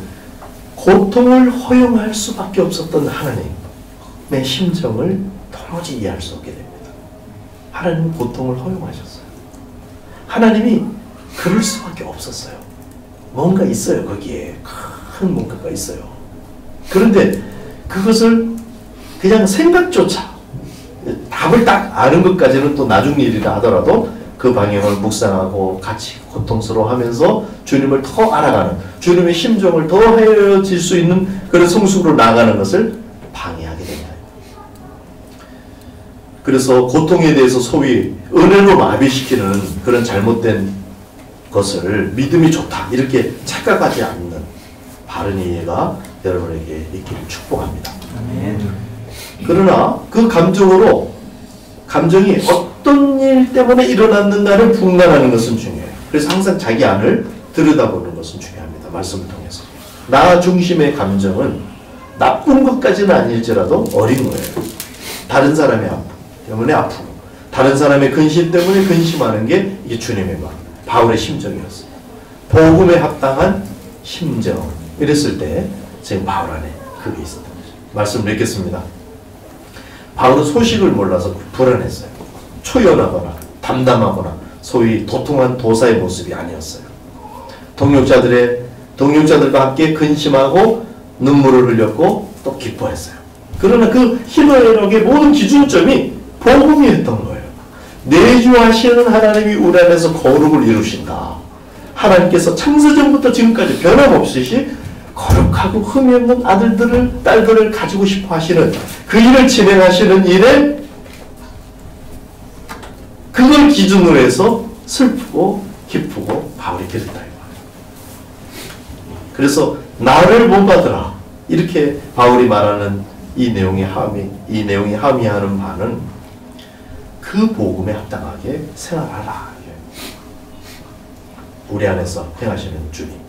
고통을 허용할 수밖에 없었던 하나님의 심정을 도무지 이해할 수 없게 됩니다. 하나님은 고통을 허용하셨어요. 하나님이 그럴 수밖에 없었어요. 뭔가 있어요. 거기에 큰 뭔가가 있어요. 그런데 그것을 그냥 생각조차, 답을 딱 아는 것까지는 또 나중 일이라 하더라도 그 방향을 묵상하고 같이 고통스러워하면서 주님을 더 알아가는, 주님의 심정을 더 헤어질 수 있는 그런 성숙으로 나아가는 것을 방해하게 됩니다. 그래서 고통에 대해서 소위 은혜로 마비시키는 그런 잘못된 것을 믿음이 좋다 이렇게 착각하지 않는 바른 이해가 여러분에게 있기를 축복합니다. 그러나 그 감정이 어떤 일 때문에 일어났는가를 분간하는 것은 중요해요. 그래서 항상 자기 안을 들여다보는 것은 중요합니다. 말씀을 통해서. 나 중심의 감정은 나쁜 것까지는 아닐지라도 어린 거예요. 다른 사람의 아픔 때문에 아프고, 다른 사람의 근심 때문에 근심하는 게 이게 주님의 마음, 바울의 심정이었어요. 복음에 합당한 심정. 이랬을 때 지금 바울 안에 그게 있었던 거죠. 말씀 맺겠습니다. 바울은 소식을 몰라서 불안했어요. 초연하거나 담담하거나 소위 도통한 도사의 모습이 아니었어요. 동역자들과 함께 근심하고 눈물을 흘렸고 또 기뻐했어요. 그러나 그 희노애락의 모든 기준점이 복음이었던 거예요. 내주하시는 하나님이 우리 안에서 거룩을 이루신다. 하나님께서 창세전부터 지금까지 변함없이 거룩하고 흠이 없는 아들들을, 딸들을 가지고 싶어 하시는 그 일을 진행하시는 일에 그걸 기준으로 해서 슬프고 기쁘고 바울이 그랬다. 그래서 나를 본받으라. 이렇게 바울이 말하는 이 내용이 함의하는 바는 그 복음에 합당하게 생활하라. 우리 안에서 행하시는 주님.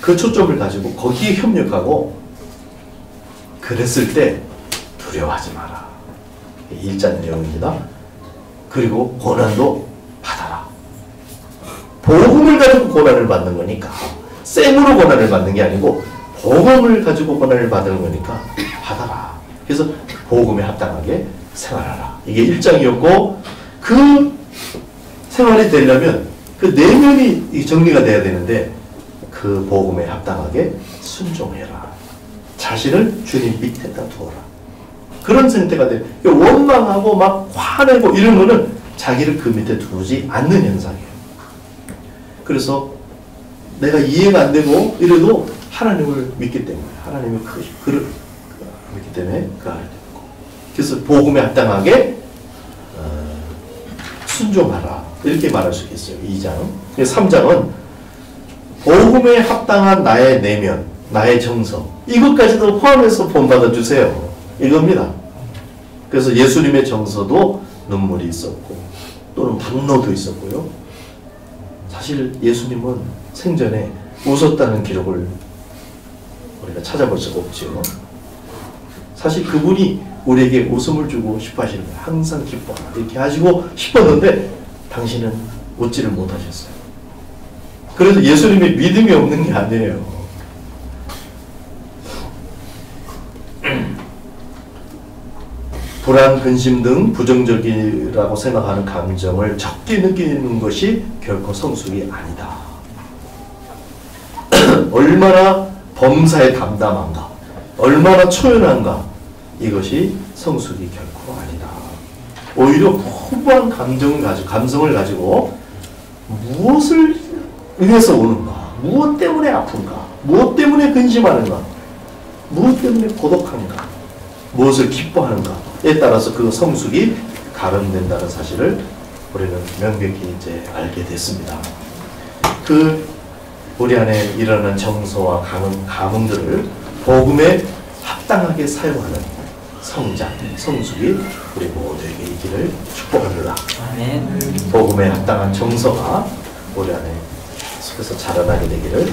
그 초점을 가지고 거기에 협력하고 그랬을 때 두려워하지 마라. 1장 내용입니다. 그리고 고난도 받아라. 복음을 가지고 고난을 받는 거니까 쌩으로 고난을 받는 게 아니고 복음을 가지고 고난을 받는 거니까 받아라. 그래서 복음에 합당하게 생활하라. 이게 1장이었고 그 생활이 되려면 그 내면이 정리가 돼야 되는데 그 복음에 합당하게 순종해라. 자신을 주님 밑에다 두어라. 그런 상태가 돼. 원망하고 막 화내고 이런 거는 자기를 그 밑에 두지 않는 현상이에요. 그래서 내가 이해가 안 되고 이래도 하나님을 믿기 때문에, 하나님의 그를 믿기 때문에 그 안에 있고. 그래서 복음에 합당하게 순종하라. 이렇게 말할 수 있겠어요. 2장. 3장은 복음에 합당한 나의 내면, 나의 정서, 이것까지도 포함해서 본받아 주세요. 이겁니다. 그래서 예수님의 정서도 눈물이 있었고 또는 분노도 있었고요. 사실 예수님은 생전에 웃었다는 기록을 우리가 찾아볼 수가 없죠. 사실 그분이 우리에게 웃음을 주고 싶어 하시는 거예요. 항상 기뻐하라. 이렇게 하시고 싶었는데 당신은 웃지를 못하셨어요. 그래서 예수님이 믿음이 없는 게 아니에요. 불안, 근심 등 부정적이라고 생각하는 감정을 적게 느끼는 것이 결코 성숙이 아니다. 얼마나 범사에 담담한가, 얼마나 초연한가, 이것이 성숙이 결코 아니다. 오히려 풍부한 감성을 가지고 무엇을 위해서 오는가, 무엇 때문에 아픈가, 무엇 때문에 근심하는가, 무엇 때문에 고독한가, 무엇을 기뻐하는가에 따라서 그 성숙이 가름된다는 사실을 우리는 명백히 이제 알게 됐습니다. 우리 안에 일어나는 정서와 감흥들을 복음에 합당하게 사용하는 성장, 성숙이 우리 모두에게 있기를 축복합니다. 아멘. 복음에 합당한 정서가 우리 안에 속에서 자라나게 되기를